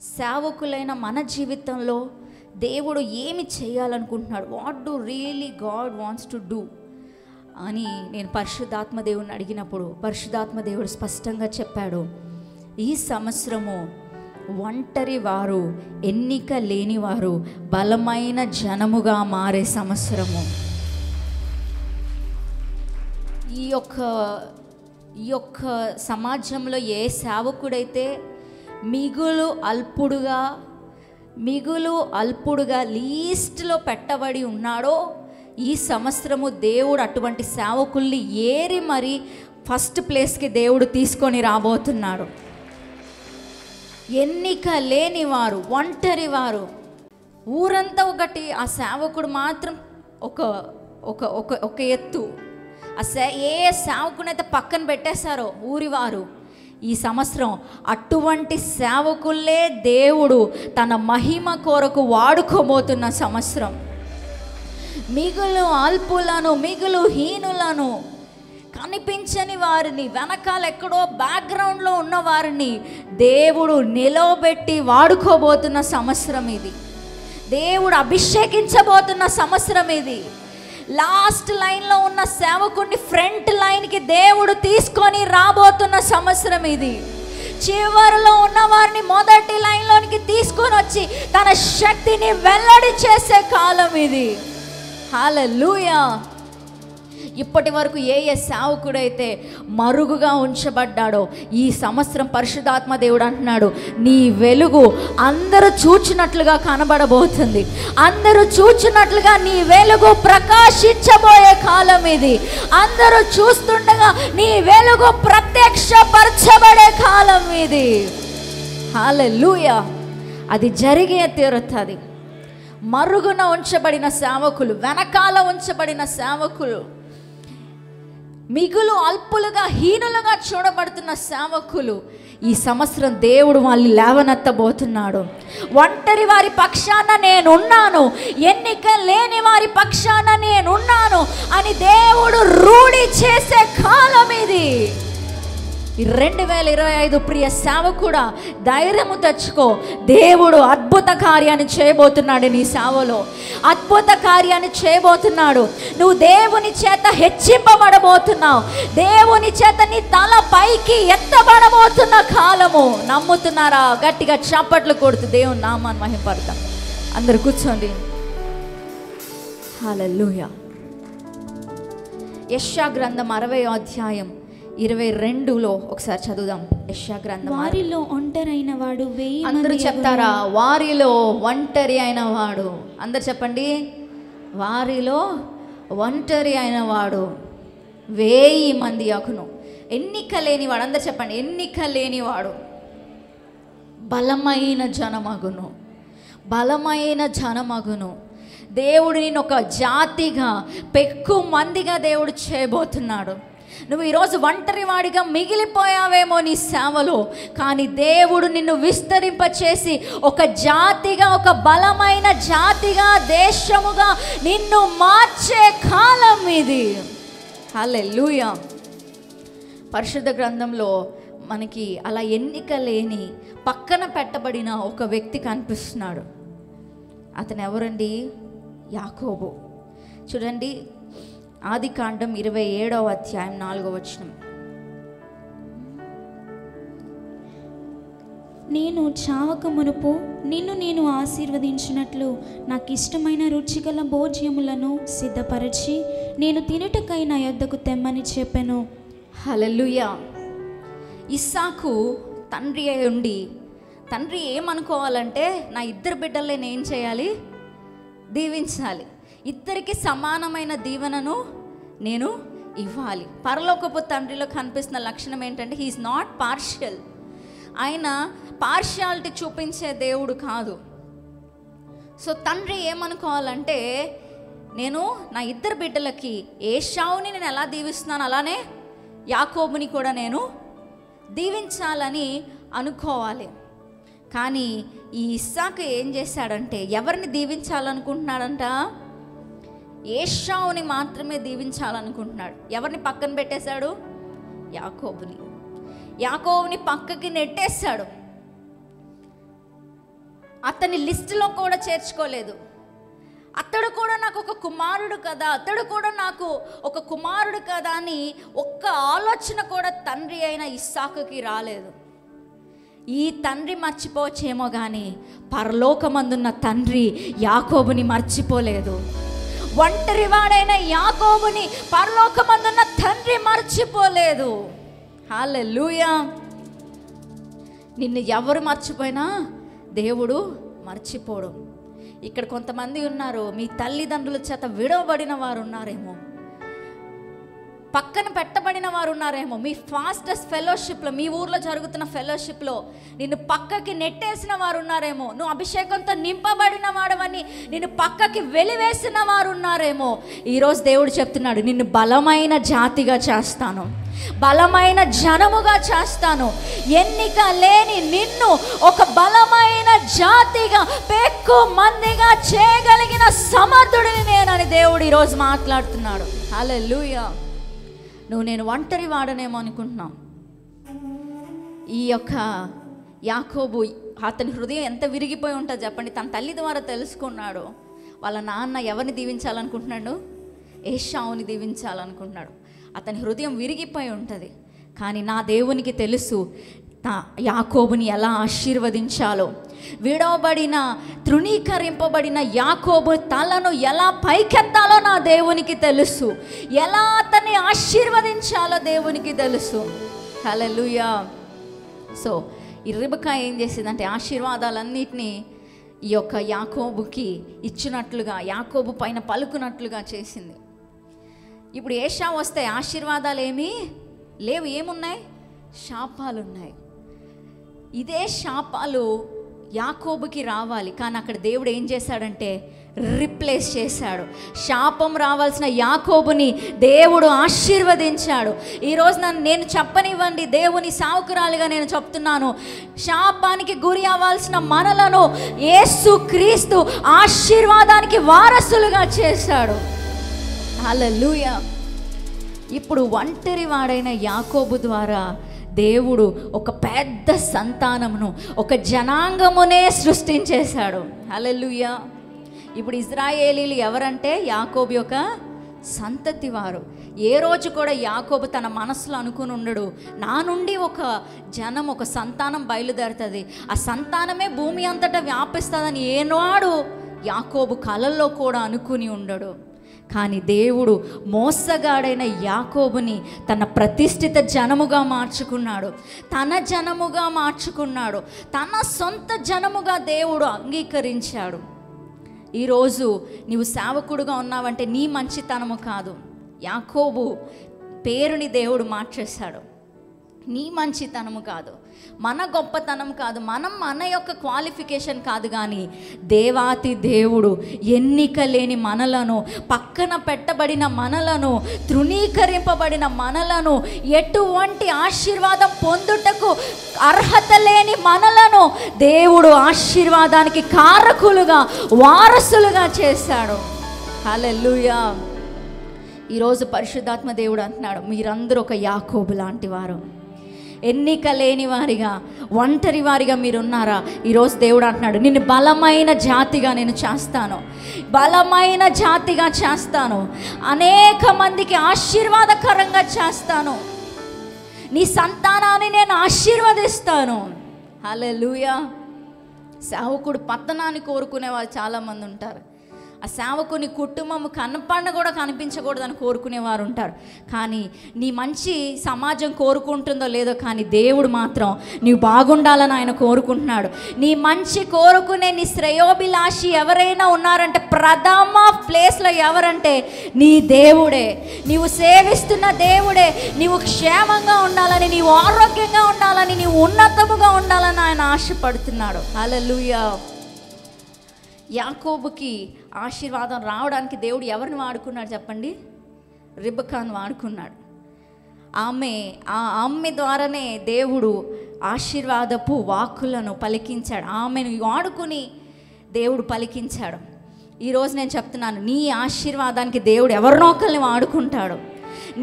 సేవకులైన మన జీవితంలో దేవుడు ఏమి చేయాలనుకుంటున్నాడు, what do really God wants to do అని నేను పరిశుద్ధాత్మ దేవుడిని అడిగినప్పుడు పరిశుద్ధాత్మ దేవుడు స్పష్టంగా చెప్పాడు, ఈ సంవత్సరము ఒంటరి వారు, ఎన్నిక లేనివారు బలమైన జనముగా మారే సంవత్సరము. ఈ యొక్క సమాజంలో ఏ సేవకుడైతే మిగులు అల్పుడుగా లీస్ట్లో పెట్టబడి ఉన్నాడో ఈ సంవత్సరము దేవుడు అటువంటి సేవకుల్ని ఏరి మరి ఫస్ట్ ప్లేస్కి దేవుడు తీసుకొని రాబోతున్నాడు. ఎన్నిక లేనివారు, ఒంటరి వారు, ఊరంతా ఒకటి, ఆ సేవకుడు మాత్రం ఒక ఎత్తు. ఏ సేవకునైతే పక్కన పెట్టేశారో ఊరివారు, ఈ సంవత్సరం అటువంటి సేవకులే దేవుడు తన మహిమ కొరకు వాడుకోబోతున్న సంవత్సరం. మిగులు అల్పులను, మిగులు హీనులను, కనిపించని వారిని, వెనకాల ఎక్కడో బ్యాక్గ్రౌండ్లో ఉన్న వారిని దేవుడు నిలవబెట్టి వాడుకోబోతున్న సంవత్సరం ఇది. దేవుడు అభిషేకించబోతున్న సంవత్సరం ఇది. లాస్ట్ లైన్లో ఉన్న సేవకుడిని ఫ్రంట్ లైన్కి దేవుడు తీసుకొని రాబోతున్న సంవత్సరం ఇది. చివరిలో ఉన్న వారిని మొదటి లైన్లోనికి తీసుకొని వచ్చి తన శక్తిని వెల్లడి చేసే కాలం ఇది. హల్లెలూయా. ఇప్పటి వరకు ఏ సేవకుడైతే మరుగుగా ఉంచబడ్డాడో ఈ సంవత్సరం పరిశుద్ధాత్మ దేవుడు అంటున్నాడు, నీ వెలుగు అందరూ చూచినట్లుగా కనబడబోతుంది. అందరూ చూచినట్లుగా నీ వెలుగు ప్రకాశించబోయే కాలం ఇది. అందరూ చూస్తుండగా నీ వెలుగు ప్రత్యక్షపరచబడే కాలం ఇది. హల్లెలూయా. అది జరిగే తీరుతుంది. మరుగున ఉంచబడిన సేవకులు, వెనకాల ఉంచబడిన సేవకులు, మిగులు అల్పులుగా హీనులుగా చూడబడుతున్న సేవకులు, ఈ సంవత్సరం దేవుడు వాళ్ళు లేవనెత్తబోతున్నాడు. ఒంటరి వారి పక్షాన నేనున్నాను, ఎన్నిక లేని వారి పక్షాన నేనున్నాను అని దేవుడు రూఢి చేసే కాలం ఇది. 2025 ప్రియ సేవకుడా, ధైర్యము తెచ్చుకో. దేవుడు అద్భుత కార్యాన్ని చేయబోతున్నాడు. నీ సేవలో అద్భుత కార్యాన్ని చేయబోతున్నాడు. నువ్వు దేవుని చేత హెచ్చింపబడబోతున్నావు. దేవుని చేత నీ తల పైకి ఎత్తబడబోతున్న కాలము. నమ్ముతున్నారా? గట్టిగా చప్పట్లు కొడుతూ దేవుని నామాన్ని మహిమపడతాం. అందరు కూర్చోండి. హల్లెలూయా. యెషయా గ్రంథం 60వ అధ్యాయం 22లో ఒకసారి చదువుదాం. యెషయా గ్రంథం. వారిలో ఒంటరైన వాడు 1000 అందరూ చెప్తారా? వారిలో ఒంటరి అయిన వాడు. అందరు చెప్పండి. వారిలో ఒంటరి అయిన వాడు 1000 మంది అగును. ఎన్నిక లేనివాడు. అందరు చెప్పండి. ఎన్నిక లేనివాడు బలమైన జనమగును. బలమైన జనమగును. దేవుడు నేను ఒక జాతిగా, పెక్కు మందిగా దేవుడు చేయబోతున్నాడు. నువ్వు ఈరోజు ఒంటరి వాడిగా మిగిలిపోయావేమో నీ సేవలో, కానీ దేవుడు నిన్ను విస్తరింపచేసి ఒక జాతిగా, ఒక బలమైన జాతిగా, దేశముగా నిన్ను మార్చే కాలం ఇది. హల్లెలూయా. పరిశుద్ధ గ్రంథంలో మనకి అలా ఎన్నిక లేని, పక్కన పెట్టబడిన ఒక వ్యక్తి కనిపిస్తున్నాడు. అతను ఎవరండి? యాకోబు. చూడండి, ఆదికాండం 27వ అధ్యాయం 4వ వచనం. నేను చావక మునుపు నిన్ను నేను ఆశీర్వదించినట్లు నాకు ఇష్టమైన రుచిగల భోజ్యములను సిద్ధపరచి నేను తినుటకై నా యొద్దకు తెమ్మని చెప్పాను. హల్లెలూయా. ఇస్సాకు తండ్రి అయి ఉండి, తండ్రి ఏమనుకోవాలంటే, నా 2 బిడ్డల్ని నేను చేయాలి, దీవించాలి. ఇద్దరికి సమానమైన దీవెనను నేను ఇవ్వాలి. పరలోకపు తండ్రిలో కనిపిస్తున్న లక్షణం ఏంటంటే, హీఈస్ నాట్ పార్షియల్. ఆయన పార్షియాలిటీ చూపించే దేవుడు కాదు. సో తండ్రి ఏమనుకోవాలంటే, నేను నా 2 బిడ్డలకి ఏశావుని నేను ఎలా దీవిస్తున్నాను అలానే యాకోబుని కూడా నేను దీవించాలని అనుకోవాలి. కానీ ఈ ఇస్సాకు ఏం చేశాడంటే, ఎవరిని దీవించాలనుకుంటున్నాడంట? ఏశావుని మాత్రమే దీవించాలనుకుంటున్నాడు. ఎవరిని పక్కన పెట్టేశాడు? యాకోబుని పక్కకి నెట్టేశాడు. అతని లిస్టులో కూడా చేర్చుకోలేదు. అతడు కూడా నాకు ఒక కుమారుడు కదా, అతడు కూడా నాకు ఒక కుమారుడు కదా అని ఒక్క ఆలోచన కూడా తండ్రి అయిన ఇస్సాకుకి రాలేదు. ఈ తండ్రి మర్చిపోవచ్చేమో కానీ పరలోకమందున్న తండ్రి యాకోబుని మర్చిపోలేదు. ఒంటరివాడైన యాకోబుని పరలోకమందున్న తండ్రి మర్చిపోలేదు. హల్లెలూయా. నిన్ను ఎవరు మర్చిపోయినా దేవుడు మర్చిపోడు. ఇక్కడ కొంతమంది ఉన్నారు, మీ తల్లిదండ్రుల చేత విడవబడిన వారు ఉన్నారేమో, పక్కన పెట్టబడిన వారు ఉన్నారేమో, మీ ఫాస్టెస్ట్ ఫెలోషిప్లో, మీ ఊర్లో జరుగుతున్న ఫెలోషిప్లో నిన్ను పక్కకి నెట్టేసిన వారు ఉన్నారేమో, నువ్వు అభిషేకంతో నింపబడిన వాడవని నిన్ను పక్కకి వెలివేసిన వారు ఉన్నారేమో. ఈరోజు దేవుడు చెప్తున్నాడు, నిన్ను బలమైన జాతిగా చేస్తాను, బలమైన జనముగా చేస్తాను. ఎన్నిక లేని నిన్ను ఒక బలమైన జాతిగా, పెక్కు మందిగా చేయగలిగిన సమర్థుడిని నేనని దేవుడు ఈరోజు మాట్లాడుతున్నాడు. హల్లెలూయా. నేను ఒంటరి వాడనేమో అనుకుంటున్నాం. ఈ యొక్క యాకోబు, అతని హృదయం ఎంత విరిగిపోయి ఉంటుంది చెప్పండి. తన తల్లి ద్వారా తెలుసుకున్నాడు, వాళ్ళ నాన్న ఎవరిని దీవించాలనుకుంటున్నాడు? ఏశావుని దీవించాలనుకుంటున్నాడు. అతని హృదయం విరిగిపోయి ఉంటుంది. కానీ నా దేవునికి తెలుసు యాకోబుని ఎలా ఆశీర్వదించాలో, విడవబడిన తృణీకరింపబడిన యాకోబు తలను ఎలా పైకెత్తాలో నా దేవునికి తెలుసు, ఎలా అతన్ని ఆశీర్వదించాలో దేవునికి తెలుసు. హల్లెలూయా. సో ఈ రిబకా ఏం చేసిందంటే ఆశీర్వాదాలన్నిటినీ ఈ యొక్క యాకోబుకి ఇచ్చినట్లుగా, యాకోబు పైన పలుకున్నట్లుగా చేసింది. ఇప్పుడు ఏషావు వస్తే ఆశీర్వాదాలు ఏమీ లేవు, ఏమున్నాయి? శాపాలు ఉన్నాయి. ఇదే శాపాలు యాకోబుకి రావాలి, కానీ అక్కడ దేవుడు ఏం చేశాడంటే రిప్లేస్ చేశాడు. శాపం రావాల్సిన యాకోబుని దేవుడు ఆశీర్వదించాడు. ఈరోజు నేను చెప్పనివ్వండి, దేవుని సావుకురాలుగా నేను చెప్తున్నాను, శాపానికి గురి అవ్వాల్సిన మనలను యేసు క్రీస్తు ఆశీర్వాదానికి వారసులుగా చేశాడు. హల్లెలూయా. ఇప్పుడు ఒంటరి వాడైన యాకోబు ద్వారా దేవుడు ఒక పెద్ద సంతానమును, ఒక జనాంగమునే సృష్టించేశాడు. హల్లెలూయా. ఇప్పుడు ఇజ్రాయేలీలు ఎవరంటే యాకోబు యొక్క సంతతి వారు. ఏ రోజు కూడా యాకోబు తన మనసులో అనుకుని ఉండడు, నా నుండి ఒక జనం, ఒక సంతానం బయలుదేరుతుంది, ఆ సంతానమే భూమి అంతటా వ్యాపిస్తుందని ఏనాడు యాకోబు కలల్లో కూడా అనుకుని ఉండడు. కానీ దేవుడు మోసగాడైన యాకోబుని తన ప్రతిష్ఠిత జనముగా మార్చుకున్నాడు, తన జనముగా మార్చుకున్నాడు, తన సొంత జనముగా దేవుడు అంగీకరించాడు. ఈరోజు నీవు సేవకుడుగా ఉన్నావంటే నీ మంచితనము కాదు, యాకోబు పేరుని దేవుడు మార్చేశాడు. నీ మంచితనము కాదు, మన గొప్పతనం కాదు, మన యొక్క క్వాలిఫికేషన్ కాదు, కానీ దేవాతి దేవుడు ఎన్నిక లేని మనలను, పక్కన పెట్టబడిన మనలను, తృణీకరింపబడిన మనలను, ఎటువంటి ఆశీర్వాదం పొందుటకు అర్హత లేని మనలను దేవుడు ఆశీర్వాదానికి కారకులుగా, వారసులుగా చేశాడు. హల్లెలూయా. ఈరోజు పరిశుద్ధాత్మ దేవుడు అంటున్నాడు, మీరందరూ ఒక యాకోబు లాంటి వారు, ఎన్నిక లేని వారిగా, ఒంటరి వారిగా మీరున్నారా? ఈరోజు దేవుడు అంటున్నాడు, నిన్ను బలమైన జాతిగా నేను చేస్తాను, బలమైన జాతిగా చేస్తాను, అనేక మందికి ఆశీర్వాదకరంగా చేస్తాను, నీ సంతానాన్ని నేను ఆశీర్వదిస్తాను. హల్లెలూయా. సేవకుడు పతనాన్ని కోరుకునే వాళ్ళు చాలామంది ఉంటారు. ఆ సేవకుని కుటుంబం కనపడిన కూడా కనిపించకూడదని కోరుకునేవారు ఉంటారు. కానీ నీ మంచి సమాజం కోరుకుంటుందో లేదో, కానీ దేవుడు మాత్రం నీవు బాగుండాలని ఆయన కోరుకుంటున్నాడు. నీ మంచి కోరుకునే నీ శ్రేయోభిలాషి ఎవరైనా ఉన్నారంటే ప్రథమ ప్లేస్లో ఎవరంటే నీ దేవుడే, నీవు సేవిస్తున్న దేవుడే. నీవు క్షేమంగా ఉండాలని, నీవు ఆరోగ్యంగా ఉండాలని, నీవు ఉన్నతముగా ఉండాలని ఆయన ఆశపడుతున్నాడు. హల్లెలూయా. యాకోబుకి ఆశీర్వాదం రావడానికి దేవుడు ఎవరిని వాడుకున్నాడు చెప్పండి? రిబకాను వాడుకున్నాడు. ఆమె ద్వారానే దేవుడు ఆశీర్వాదపు వాక్కులను పలికించాడు. ఆమెను వాడుకుని దేవుడు పలికించాడు. ఈరోజు నేను చెప్తున్నాను, నీ ఆశీర్వాదానికి దేవుడు ఎవరినో ఒకరిని వాడుకుంటాడు.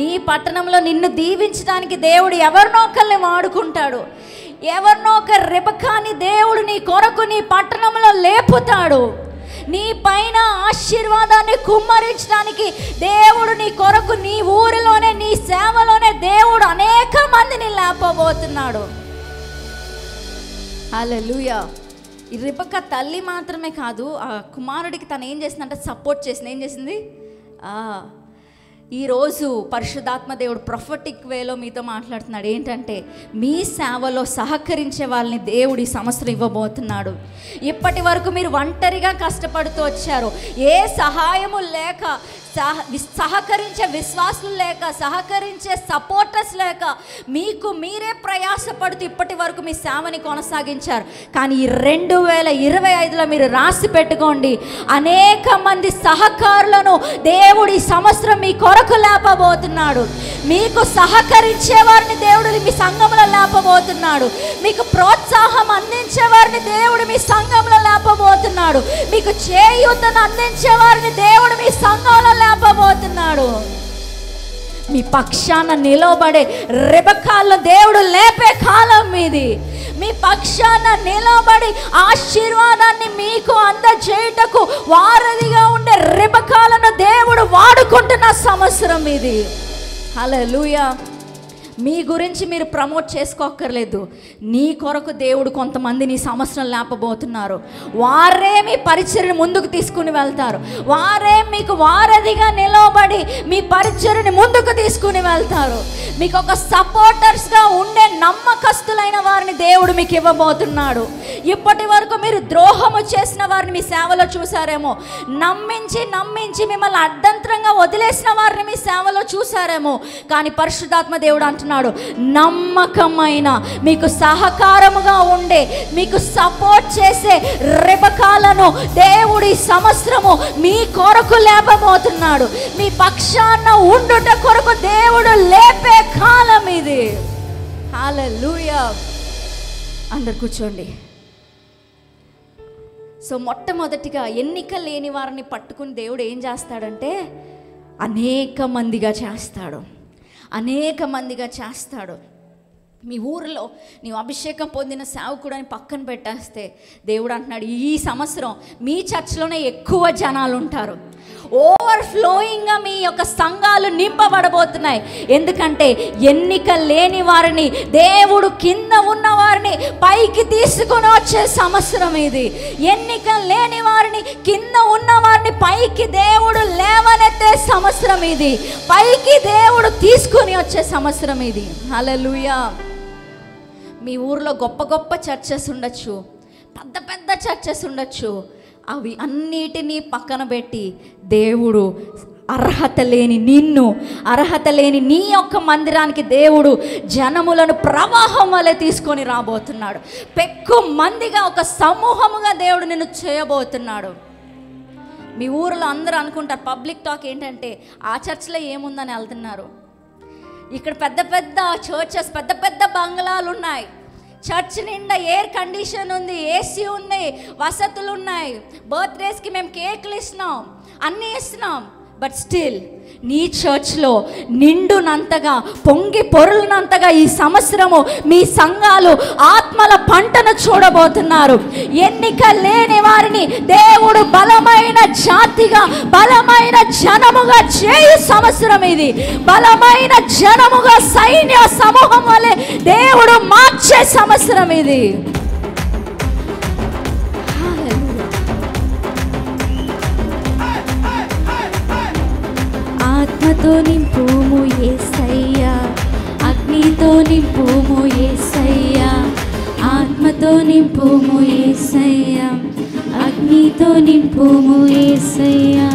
నీ పట్టణంలో నిన్ను దీవించడానికి దేవుడు ఎవరినో ఒకరిని వాడుకుంటాడు. ఎవరినో ఒక రెబెక్కాని దేవుడు నీ కొరకు నీ పట్టణంలో లేపుతాడు. నీ పైన ఆశీర్వాదాన్ని కుమ్మరించడానికి దేవుడు నీ కొరకు నీ ఊరిలోనే నీ సేవలోనే దేవుడు అనేక మందిని లేపబోతున్నాడు. హల్లెలూయా. ఈ రెబెక్కా తల్లి మాత్రమే కాదు, ఆ కుమారుడికి తను ఏం చేసిందంటే సపోర్ట్ చేసింది. ఏం చేసింది? ఈరోజు పరిశుద్ధాత్మ దేవుడు ప్రొఫెటిక్ వేలో మీతో మాట్లాడుతున్నాడు. ఏంటంటే మీ సేవలో సహకరించే వాళ్ళని దేవుడు ఈ సంవత్సరం ఇవ్వబోతున్నాడు. ఇప్పటి వరకు మీరు ఒంటరిగా కష్టపడుతూ వచ్చారు, ఏ సహాయము లేక, సహకరించే విశ్వాసులు లేక, సహకరించే సపోర్టర్స్ లేక మీకు మీరే ప్రయాసపడుతూ ఇప్పటి వరకు మీ సేవని కొనసాగించారు. కానీ ఈ 2025లో మీరు రాసి పెట్టుకోండి, అనేక మంది సహకారులను దేవుడు ఈ సంవత్సరం మీ కొరకు లేపబోతున్నాడు. మీకు సహకరించే వారిని దేవుడు మీ సంఘంలో లేపబోతున్నాడు. మీకు ప్రోత్సాహం అందించే వారిని దేవుడు మీ సంఘంలో లేపబోతున్నాడు. మీకు చేయూతను అందించే వారిని దేవుడు మీ సంఘంలో లేపబోతున్నాడు. మీ పక్షాన నిలబడే రెబెక్కాలను దేవుడు లేపే కాలం మీది. మీ పక్షాన నిలబడి ఆశీర్వాదాన్ని మీకు అందజేయుటకు వారధిగా ఉండే రెబెక్కాలను దేవుడు వాడుకుంటున్న సంవత్సరం ఇది. హల్లెలూయా. మీ గురించి మీరు ప్రమోట్ చేసుకోక్కర్లేదు. నీ కొరకు దేవుడు కొంతమందిని ఈ సంవత్సరం లేపబోతున్నారు. వారే మీ పరిచర్ని ముందుకు తీసుకుని వెళ్తారు. వారే మీకు వారధిగా నిలబడి మీ పరిచర్ని ముందుకు తీసుకుని వెళ్తారు. మీకు ఒక సపోర్టర్స్గా ఉండే నమ్మకస్తులైన వారిని దేవుడు మీకు ఇవ్వబోతున్నాడు. ఇప్పటి వరకు మీరు ద్రోహము చేసిన వారిని మీ సేవలో చూసారేమో, నమ్మించి మిమ్మల్ని అడ్డంతరంగా వదిలేసిన వారిని మీ సేవలో చూసారేమో. కానీ పరిశుద్ధాత్మ దేవుడు అంటున్నాడు, నమ్మకమైన మీకు సహకారముగా ఉండే, మీకు సపోర్ట్ చేసే రెబెక్కాలను దేవుడి సంవత్సరము మీ కొరకు లేపబోతున్నాడు. మీ పక్షాన ఉండుట కొరకు దేవుడు లేపే కాలం ఇది. హల్లెలూయా. అందరు కూర్చోండి. సో మొట్టమొదటిగా ఎన్నిక లేని వారిని పట్టుకుని దేవుడు ఏం చేస్తాడంటే అనేక మందిగా చేస్తాడు. మీ ఊరిలో నీవు అభిషేకం పొందిన సేవకుడు అని పక్కన పెట్టేస్తే దేవుడు అంటున్నాడు, ఈ సంవత్సరం మీ చర్చ్లోనే ఎక్కువ జనాలు ఉంటారు. ఓవర్ఫ్లోయింగ్గా మీ యొక్క సంఘాలు నింపబడబోతున్నాయి. ఎందుకంటే ఎన్నిక లేని వారిని దేవుడు కింద ఉన్న వారిని పైకి తీసుకుని వచ్చే సంవత్సరం ఇది. ఎన్నిక లేని వారిని, కింద ఉన్న వారిని పైకి దేవుడు లేవనెత్తే సంవత్సరం ఇది. పైకి దేవుడు తీసుకుని వచ్చే సంవత్సరం ఇది. హల్లెలూయా. మీ ఊర్లో గొప్ప గొప్ప చర్చెస్ ఉండొచ్చు, పెద్ద పెద్ద చర్చెస్ ఉండొచ్చు. అవి అన్నిటినీ పక్కన పెట్టి దేవుడు అర్హత లేని నీ యొక్క మందిరానికి దేవుడు జనములను ప్రవాహం వలె తీసుకొని రాబోతున్నాడు. పెక్కు మందిగా, ఒక సమూహముగా దేవుడు నిన్ను చేయబోతున్నాడు. మీ ఊరిలో అందరూ అనుకుంటారు, పబ్లిక్ టాక్ ఏంటంటే ఆ చర్చ్లో ఏముందని వెళ్తున్నారు. ఇక్కడ పెద్ద పెద్ద చర్చెస్, పెద్ద పెద్ద బంగ్లాలు ఉన్నాయి. చర్చ్ నిండా ఎయిర్ కండిషన్ ఉంది, ఏసీ ఉంది, వసతులు ఉన్నాయి. బర్త్డేస్కి మేము కేకులు ఇస్తున్నాం, అన్నీ ఇస్తున్నాం. బట్ స్టిల్ నీ చర్చ్లో నిండునంతగా, పొంగి పొరులునంతగా ఈ సంవత్సరము మీ సంఘాలు ఆత్మల పంటను చూడబోతున్నారు. ఎన్నిక లేని వారిని దేవుడు బలమైన జాతిగా, బలమైన జనముగా చేయు సంవత్సరం ఇది. బలమైన జనముగా, సైన్య సమూహం వలె దేవుడు మార్చే సంవత్సరం ఇది. ఆత్మతో నింపుము యేసయ్యా, అగ్నితో నింపుము యేసయ్యా. ఆత్మతో నింపుము యేసయ్యా, అగ్నితో నింపుము యేసయ్యా.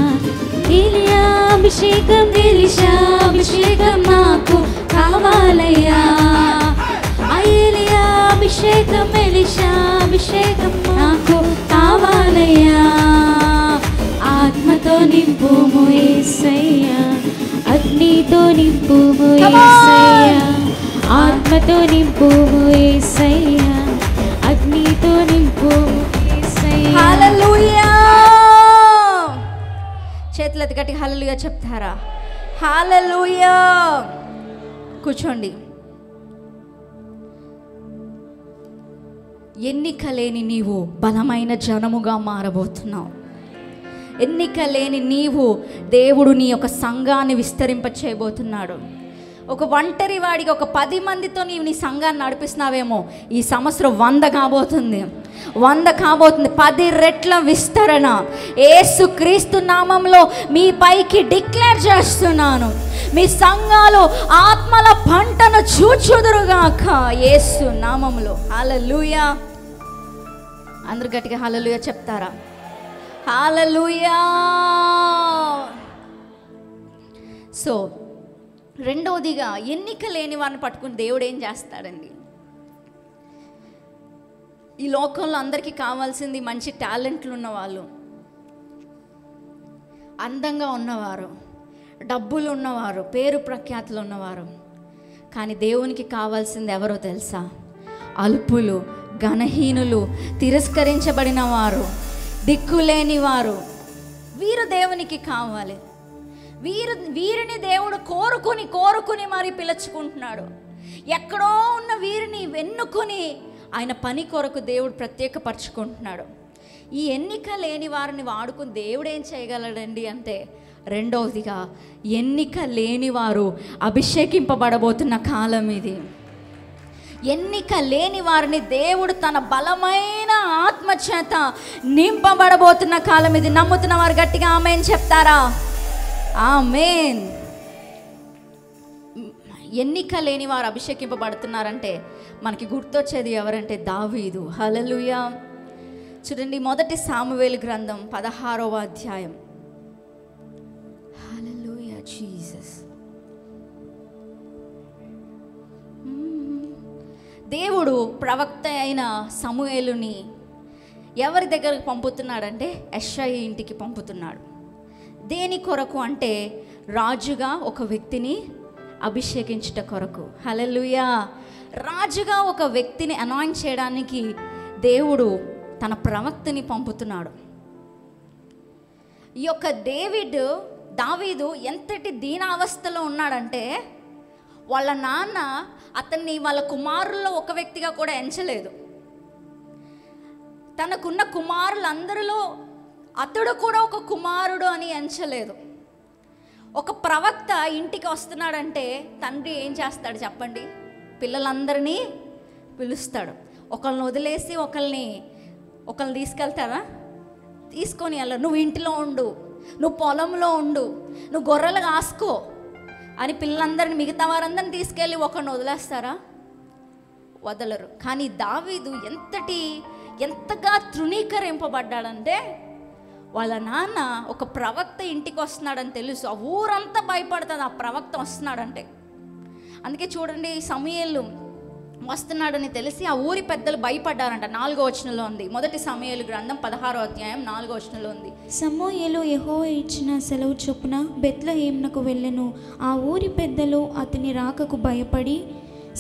ఎలియా అభిషేకం, ఎలీషా అభిషేకం నాకు కావాలయ్యా. ఎలియా అభిషేకం, ఎలీషా అభిషేకం నాకు కావాలయ్యా. ఆత్మతో నింపుము యేసయ్యా, అగ్నితో నింపుము యేసయ్యా. ఆత్మతో నింపుము యేసయ్యా, అగ్నితో నింపుము యేసయ్యా. హల్లెలూయా. చేతులు ఎత్తి గట్టి హల్లెలూయా చెప్తారా? హల్లెలూయా. కూర్చోండి. ఎన్నిక లేని నీవు బలమైన జనముగా మారబోతున్నావు. ఎన్నిక లేని నీవు దేవుడు నీ యొక్క సంఘాన్ని విస్తరింప చేయబోతున్నాడు. ఒక ఒంటరి వాడికి ఒక 10 మందితో నీవు నీ సంఘాన్ని నడిపిస్తున్నావేమో, ఈ సంవత్సరం 100 కాబోతుంది. 10 రెట్ల విస్తరణ యేసుక్రీస్తు నామంలో మీ పైకి డిక్లేర్ చేస్తున్నాను. మీ సంఘాలు ఆత్మల పంటను చూచుదురుగాక యేసు నామంలో. హల్లెలూయా. అందరూ గట్టిగా హల్లెలూయా చెప్తారా? హల్లెలూయా. సో రెండవదిగా, ఎన్నిక లేని వారిని పట్టుకుని దేవుడు ఏం చేస్తాడండి? ఈ లోకంలో అందరికీ కావాల్సింది మంచి టాలెంట్లు ఉన్నవాళ్ళు, అందంగా ఉన్నవారు, డబ్బులు ఉన్నవారు, పేరు ప్రఖ్యాతులు ఉన్నవారు. కానీ దేవునికి కావాల్సింది ఎవరో తెలుసా? అల్పులు, ఘనహీనులు, తిరస్కరించబడిన వారు, దిక్కులేని వారు. వీరు దేవునికి కావాలి. వీరిని దేవుడు కోరుకుని మరి పిలుచుకుంటున్నాడు. ఎక్కడో ఉన్న వీరిని ఎన్నుకొని ఆయన పని కొరకు దేవుడు ప్రత్యేకపరచుకుంటున్నాడు. ఈ ఎన్నిక లేని వారిని వాడుకుని దేవుడు ఏం చేయగలడండి అంటే, రెండవదిగా, ఎన్నిక లేని వారు అభిషేకింపబడబోతున్న కాలం ఇది. ఎన్నిక లేని వారిని దేవుడు తన బలమైన ఆత్మ చేత నింపబడబోతున్న కాలం ఇది. నమ్ముతున్న వారు గట్టిగా ఆమేన్ చెప్తారా? ఆమేన్. ఎన్నిక లేని వారు అభిషేకింపబడుతున్నారంటే మనకి గుర్తొచ్చేది ఎవరంటే దావీదు. హల్లెలూయా. చూడండి, 1 సామువేలు గ్రంథం 16వ అధ్యాయం. హల్లెలూయా జీసస్. దేవుడు ప్రవక్త అయిన సమూయేలుని ఎవరి దగ్గరకు పంపుతున్నాడంటే యెషయా ఇంటికి పంపుతున్నాడు. దేని కొరకు అంటే రాజుగా ఒక వ్యక్తిని అభిషేకించుట కొరకు. హల్లెలూయా. రాజుగా ఒక వ్యక్తిని అనాయింట్ చేయడానికి దేవుడు తన ప్రవక్తని పంపుతున్నాడు. ఈ యొక్క దావీదు ఎంతటి దీనావస్థలో ఉన్నాడంటే, వాళ్ళ నాన్న అతన్ని వాళ్ళ కుమారుల్లో ఒక వ్యక్తిగా కూడా ఎంచలేదు. తనకున్న కుమారులందరిలో అతడు కూడా ఒక కుమారుడు అని ఎంచలేదు. ఒక ప్రవక్త ఇంటికి వస్తున్నాడంటే తండ్రి ఏం చేస్తాడు చెప్పండి? పిల్లలందరినీ పిలుస్తాడు. ఒకళ్ళని వదిలేసి ఒకళ్ళని తీసుకెళ్తారా? తీసుకొని వెళ్ళరు. నువ్వు ఇంటిలో ఉండు, నువ్వు పొలంలో ఉండు, నువ్వు గొర్రెలు కాసుకో అని పిల్లలందరినీ, మిగతా వారందరిని తీసుకెళ్ళి ఒకరిని వదిలేస్తారా? వదలరు. కానీ దావీదు ఎంతగా తృణీకరింపబడ్డాడంటే, వాళ్ళ నాన్న ఒక ప్రవక్త ఇంటికి వస్తున్నాడని తెలుసు. ఆ ఊరంతా భయపడుతుంది ఆ ప్రవక్త వస్తున్నాడంటే. అందుకే చూడండి, సమూయేలు వస్తున్నాడని తెలిసి ఆ ఊరి పెద్దలు భయపడ్డారంట. 4వ వచనంలో ఉంది. 1 సమూయేలు గ్రంథం 16వ అధ్యాయం 4వ వచనంలో ఉంది. సమూయేలు యెహోవా ఇచ్చిన సెలవు చొప్పున బెత్లెహేమునకు వెళ్ళెను. ఆ ఊరి పెద్దలు అతని రాకకు భయపడి,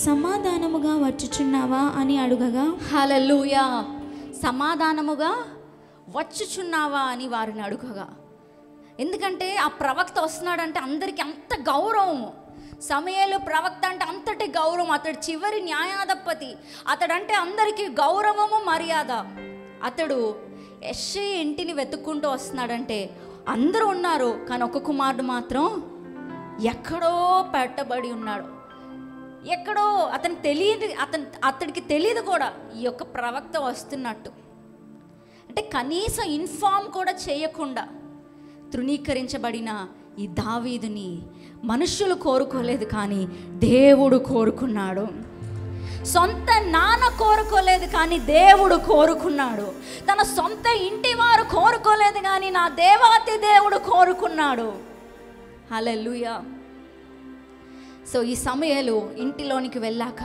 సమాధానముగా వచ్చుచున్నావా అని అడుగగా, హల్లెలూయా, సమాధానముగా వచ్చుచున్నావా అని వారిని అడుగగా. ఎందుకంటే ఆ ప్రవక్త వస్తున్నాడంటే అందరికీ అంత గౌరవము. సమూయేలు ప్రవక్త అంటే అంతటి గౌరవం. అతడు చివరి న్యాయాధిపతి. అతడంటే అందరికీ గౌరవము, మర్యాద. అతడు యెషయా ఇంటిని వెతుక్కుంటూ వస్తున్నాడంటే అందరూ ఉన్నారు, కానీ ఒక కుమారుడు మాత్రం ఎక్కడో పెట్టబడి ఉన్నాడు. ఎక్కడో అతనికి తెలియదు, అతడికి తెలియదు కూడా ఈ యొక్క ప్రవక్త వస్తున్నట్టు. అంటే కనీసం ఇన్ఫార్మ్ కూడా చేయకుండా తృణీకరించబడిన ఈ దావీదుని మనుషులు కోరుకోలేదు, కానీ దేవుడు కోరుకున్నాడు. సొంత నాన్న కోరుకోలేదు, కానీ దేవుడు కోరుకున్నాడు. తన సొంత ఇంటి వారు కోరుకోలేదు, కానీ నా దేవాతి దేవుడు కోరుకున్నాడు. హల్లెలూయా. సో ఈ సమూయేలు ఇంటిలోనికి వెళ్ళాక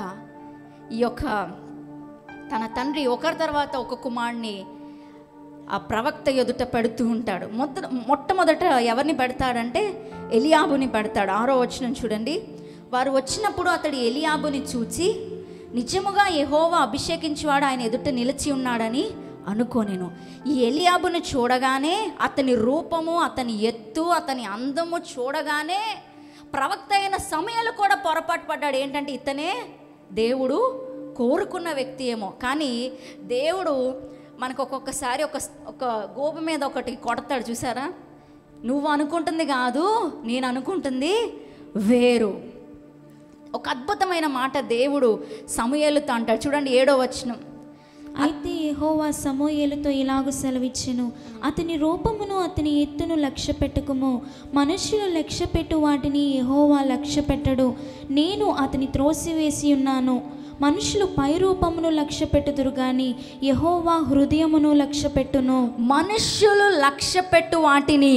ఈ యొక్క తన తండ్రి ఒకరి తర్వాత ఒక కుమారుడిని ఆ ప్రవక్త ఎదుట పెడుతూ ఉంటాడు. మొట్టమొదట ఎవరిని పెడతాడంటే ఎలియాబుని పెడతాడు. 6వ వచనం చూడండి. వారు వచ్చినప్పుడు అతడు ఎలియాబుని చూచి, నిజముగా యెహోవా అభిషేకించువాడు ఆయన ఎదుట నిలిచి ఉన్నాడని అనుకోనేను. ఈ ఎలియాబుని చూడగానే, అతని రూపము, అతని ఎత్తు, అతని అందము చూడగానే ప్రవక్త అయిన సమూయేలు కూడా పొరపాటు పడ్డాడు. ఏంటంటే ఇతనే దేవుడు కోరుకున్న వ్యక్తి ఏమో, కానీ దేవుడు మనకు ఒక్కొక్కసారి ఒక గోపు మీద ఒకటి కొడతాడు చూసారా. నువ్వు అనుకుంటుంది కాదు, నేను అనుకుంటుంది వేరు. ఒక అద్భుతమైన మాట దేవుడు సమూయేలుతో అంటాడు. చూడండి 7వ వచనం. అయితే యెహోవా సమూయేలుతో ఇలాగు సెలవిచ్చెను, అతని రూపమును అతని ఎత్తును లక్ష్య పెట్టుకుము. మనుష్యులు లక్ష్య పెట్టు వాటిని యెహోవా లక్ష్య పెట్టడు. నేను అతని త్రోసివేసి ఉన్నాను. మనుషులు పై రూపమును లక్ష్య పెట్టుదురు గాని యెహోవా హృదయమును లక్ష్య పెట్టును. మనుష్యులు లక్ష్య పెట్టు వాటిని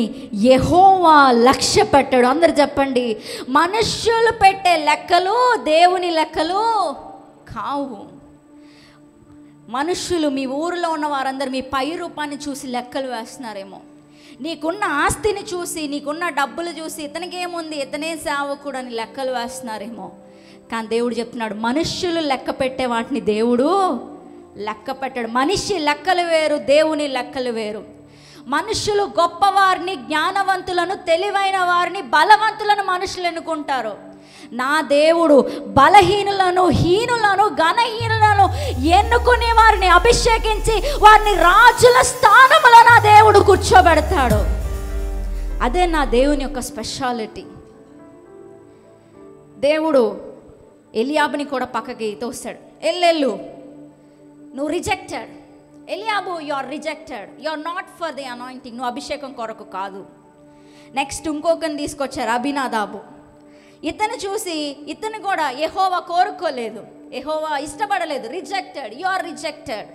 యెహోవా లక్ష్య పెట్టడు. అందరు చెప్పండి, మనుష్యులు పెట్టే లెక్కలు దేవుని లెక్కలు కావు. మనుష్యులు, మీ ఊరిలో ఉన్న వారందరూ మీ పై రూపాన్ని చూసి లెక్కలు వేస్తున్నారేమో, నీకున్న ఆస్తిని చూసి, నీకున్న డబ్బులు చూసి, ఇతనికి ఏముంది, ఇతనే సేవకుడు అని లెక్కలు వేస్తున్నారేమో. కానీ దేవుడు చెప్తున్నాడు, మనుష్యులు లెక్క పెట్టే వాటిని దేవుడు లెక్క పెట్టాడు. మనిషి లెక్కలు వేరు, దేవుని లెక్కలు వేరు. మనుషులు గొప్పవారిని, జ్ఞానవంతులను, తెలివైన వారిని, బలవంతులను మనుషులు ఎన్నుకుంటారు. నా దేవుడు బలహీనులను, హీనులను, ఘనహీనులను ఎన్నుకునే వారిని అభిషేకించి వారిని రాజుల స్థానంలో నా దేవుడు కూర్చోబెడతాడు. అదే నా దేవుని యొక్క స్పెషాలిటీ. దేవుడు ఎలియాబుని కూడా పక్కకి తోస్తాడు. ఎల్లెళ్ళు, నువ్వు rejected. Eliab, you are rejected, you are not for the anointing, నువ్వు అభిషేకం కొరకు కాదు. నెక్స్ట్ ఇంకొకరిని తీసుకొచ్చారు, అభినాదాబు. ఇతను చూసి ఇతను కూడా యెహోవా కోరుకోలేదు, యెహోవా ఇష్టపడలేదు, రిజెక్టెడ్, యు ఆర్ రిజెక్టెడ్.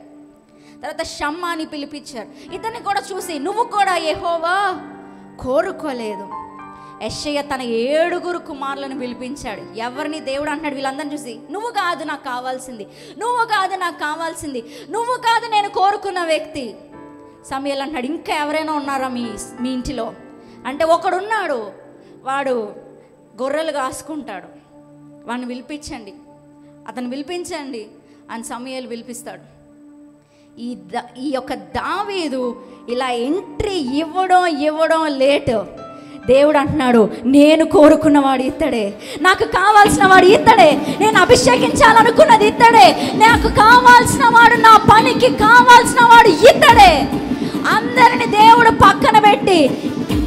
తర్వాత షమ్మాని పిలిపించారు. ఇతన్ని కూడా చూసి నువ్వు కూడా యెహోవా కోరుకోలేదు. యెషయా తన 7 కుమారులను పిలిపించాడు. ఎవరిని దేవుడు అంటున్నాడు, వీళ్ళందరిని చూసి నువ్వు కాదు నాకు కావాల్సింది, నువ్వు కాదు నాకు కావాల్సింది, నువ్వు కాదు నేను కోరుకున్న వ్యక్తి. సమూయేలు అంటున్నాడు, ఇంకా ఎవరైనా ఉన్నారా మీ ఇంటిలో అంటే ఒకడున్నాడు, వాడు గొర్రెలు కాసుకుంటాడు, వాడిని పిలిపించండి, అతను పిలిపించండి అని సమూయేలు పిలిపిస్తాడు. ఈ యొక్క దావీదు ఇలా ఎంట్రీ ఇవ్వడం లేటు. దేవుడు అంటున్నాడు, నేను కోరుకున్నవాడు ఇతడే, నాకు కావాల్సిన వాడు ఇతడే, నేను అభిషేకించాలనుకున్నది ఇతడే, నాకు కావాల్సిన వాడు, నా పనికి కావాల్సిన వాడు ఇతడే. అందరిని దేవుడు పక్కన పెట్టి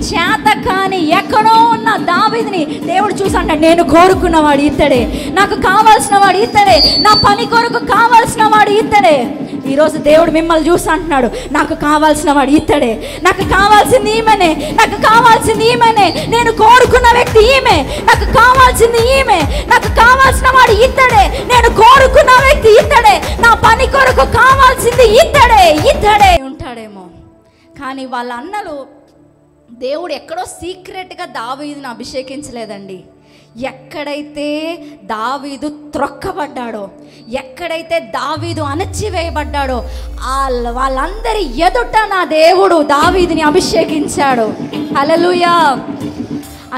చేత కానీ ఎక్కడో ఉన్న దావీదుని దేవుడు చూసి అంటాడు, నేను కోరుకున్నవాడు ఇతడే, నాకు కావాల్సిన వాడు ఇతడే, నా పని కొరకు కావాల్సిన వాడు ఇతడే. ఈరోజు దేవుడు మిమ్మల్ని చూసి అంటున్నాడు, నాకు కావాల్సిన వాడు ఇతడే, నాకు కావాల్సింది ఈమెనే, నాకు కావాల్సింది ఈమెనే, నేను కోరుకున్న వ్యక్తి ఈమె, నాకు కావాల్సింది ఈమె, నాకు కావాల్సిన వాడు ఇతడే, నేను కోరుకున్న వ్యక్తి ఇతడే, నా పని కొరకు కావాల్సింది ఇతడే ఉంటాడేమో. కానీ వాళ్ళ అన్నలు దేవుడు ఎక్కడో సీక్రెట్గా దావీదుని అభిషేకించలేదండి. ఎక్కడైతే దావీదు త్రొక్కబడ్డాడో, ఎక్కడైతే దావీదు అణచివేయబడ్డాడో వాళ్ళందరి ఎదుట నా దేవుడు దావీదుని అభిషేకించాడు. హల్లెలూయా.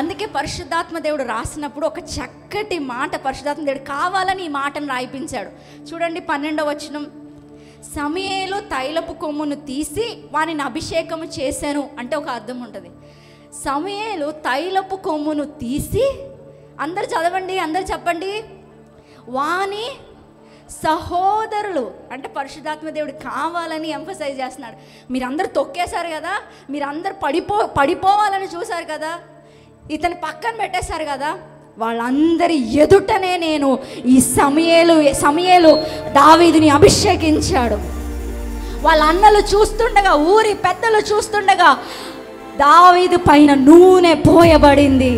అందుకే పరిశుద్ధాత్మ దేవుడు రాసినప్పుడు ఒక చక్కటి మాట పరిశుద్ధాత్మ దేవుడు కావాలని ఈ మాటను రాయిపించాడు. చూడండి 12వ వచనం. సమూయేలు తైలపు కొమ్మును తీసి వానిని అభిషేకము చేశాను అంటే ఒక అర్థం ఉంటుంది. సమూయేలు తైలపు కొమ్మును తీసి, అందరు చదవండి, అందరు చెప్పండి, వాని సహోదరులు అంటే పరిశుద్ధాత్మ దేవుడు కావాలని ఎంఫసైజ్ చేస్తున్నాడు. మీరందరూ తొక్కేశారు కదా, మీరందరూ పడిపోవాలని చూశారు కదా, ఇతని పక్కన పెట్టేశారు కదా, వాళ్ళందరి ఎదుటనే నేను ఈ సమూయేలు దావీదుని అభిషేకించాడు. వాళ్ళ అన్నలు చూస్తుండగా, ఊరి పెద్దలు చూస్తుండగా దావీదు పైన నూనె పోయబడింది.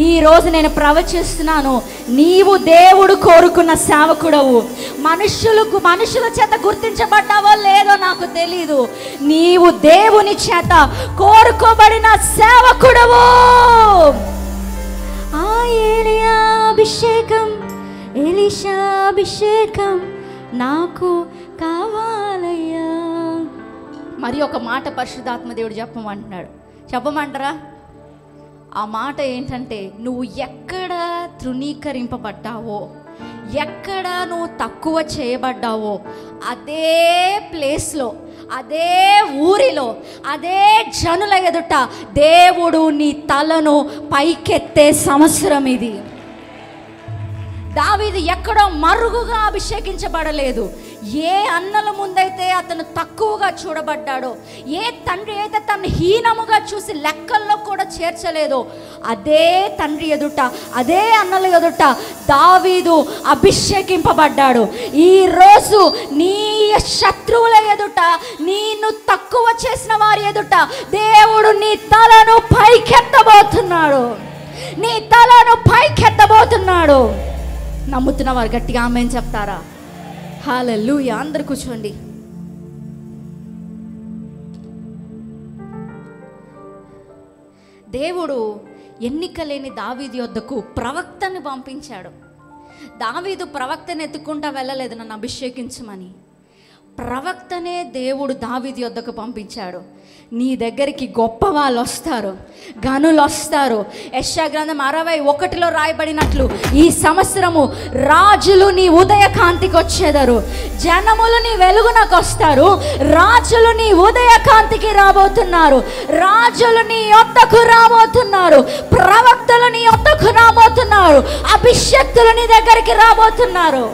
ఈరోజు నేను ప్రవచిస్తున్నాను, నీవు దేవుడు కోరుకున్న సేవకుడవు. మనుషుల చేత గుర్తించబడ్డావో లేదో నాకు తెలీదు, నీవు దేవుని చేత కోరుకోబడిన సేవకుడవు. ఆ ఏలియా అభిషేకం, ఎలీషా అభిషేకం నాకు కావాలయ్యా. మరి ఒక మాట పరిశుద్ధాత్మ దేవుడు చెప్పమంటారా? ఆ మాట ఏంటంటే, నువ్వు ఎక్కడ తృణీకరింపబడ్డావో, ఎక్కడ నువ్వు తక్కువ చేయబడ్డావో అదే ప్లేస్లో, అదే ఊరిలో, అదే జనుల ఎదుట దేవుడు నీ తలను పైకెత్తే సంవత్సరం ఇది. దావీదు ఎక్కడో మరుగుగా అభిషేకించబడలేదు. ఏ అన్నల ముందైతే అతను తక్కువగా చూడబడ్డాడో, ఏ తండ్రి అయితే తను హీనముగా చూసి లెక్కల్లో కూడా చేర్చలేదో, అదే తండ్రి ఎదుట, అదే అన్నల ఎదుట దావీదు అభిషేకింపబడ్డాడు. ఈరోజు నీ శత్రువుల ఎదుట, నిన్ను తక్కువ చేసిన వారి ఎదుట దేవుడు నీ తలను పైకెత్తబోతున్నాడు. నీ తలను పైకెత్తబోతున్నాడు. నమ్ముతున్న వారు గట్టిగా ఆమేన్ చెప్తారా? హల్లెలూయా. అందరు కూర్చోండి. దేవుడు ఎన్నిక లేని దావీదు యొద్దకు ప్రవక్తని పంపించాడు. దావీదు ప్రవక్తని ఎత్తుకుంటా వెళ్ళలేదు నన్ను అభిషేకించమని. ప్రవక్తనే దేవుడు దావీదు యొద్దకు పంపించాడు. నీ దగ్గరికి గొప్ప వాళ్ళు వస్తారు, గనులు వస్తారు. యెషయా గ్రంథం 61లో రాయబడినట్లు ఈ సంవత్సరము రాజులు నీ ఉదయ కాంతికి వచ్చేదారు, జనములు నీ వెలుగునకు వస్తారు, రాజులు నీ ఉదయ కాంతికి రాబోతున్నారు, రాజులు నీ యొద్దకు రాబోతున్నారు, ప్రవక్తలు నీ యొద్దకు రాబోతున్నారు, అభిషేక్తులు నీ దగ్గరికి రాబోతున్నారు.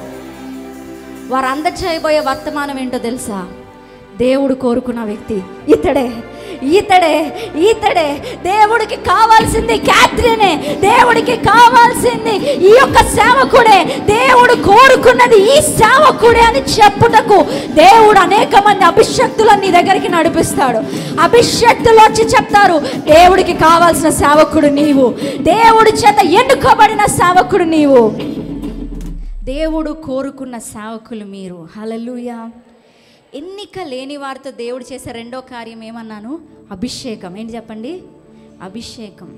వారు అందచేయబోయే వర్తమానం ఏంటో తెలుసా? దేవుడు కోరుకున్న వ్యక్తి ఇతడే, ఇతడే, ఇతడే. దేవుడికి కావాల్సింది క్యాథరినే, దేవుడికి కావాల్సింది ఈ యొక్క సేవకుడే, దేవుడు కోరుకున్నది ఈ సేవకుడే అని చెప్పుటకు దేవుడు అనేక మంది అభిషేక్తులను నీ దగ్గరికి నడిపిస్తాడు. అభిషేక్తులు వచ్చి చెప్తారు, దేవుడికి కావాల్సిన సేవకుడు నీవు, దేవుడి చేత ఎన్నుకోబడిన సేవకుడు నీవు, దేవుడు కోరుకున్న సేవకులు మీరు. హల్లెలూయా. ఎన్నిక లేని వారితో దేవుడు చేసే రెండో కార్యం ఏమన్నాను? అభిషేకం. ఏంటి చెప్పండి? అభిషేకం.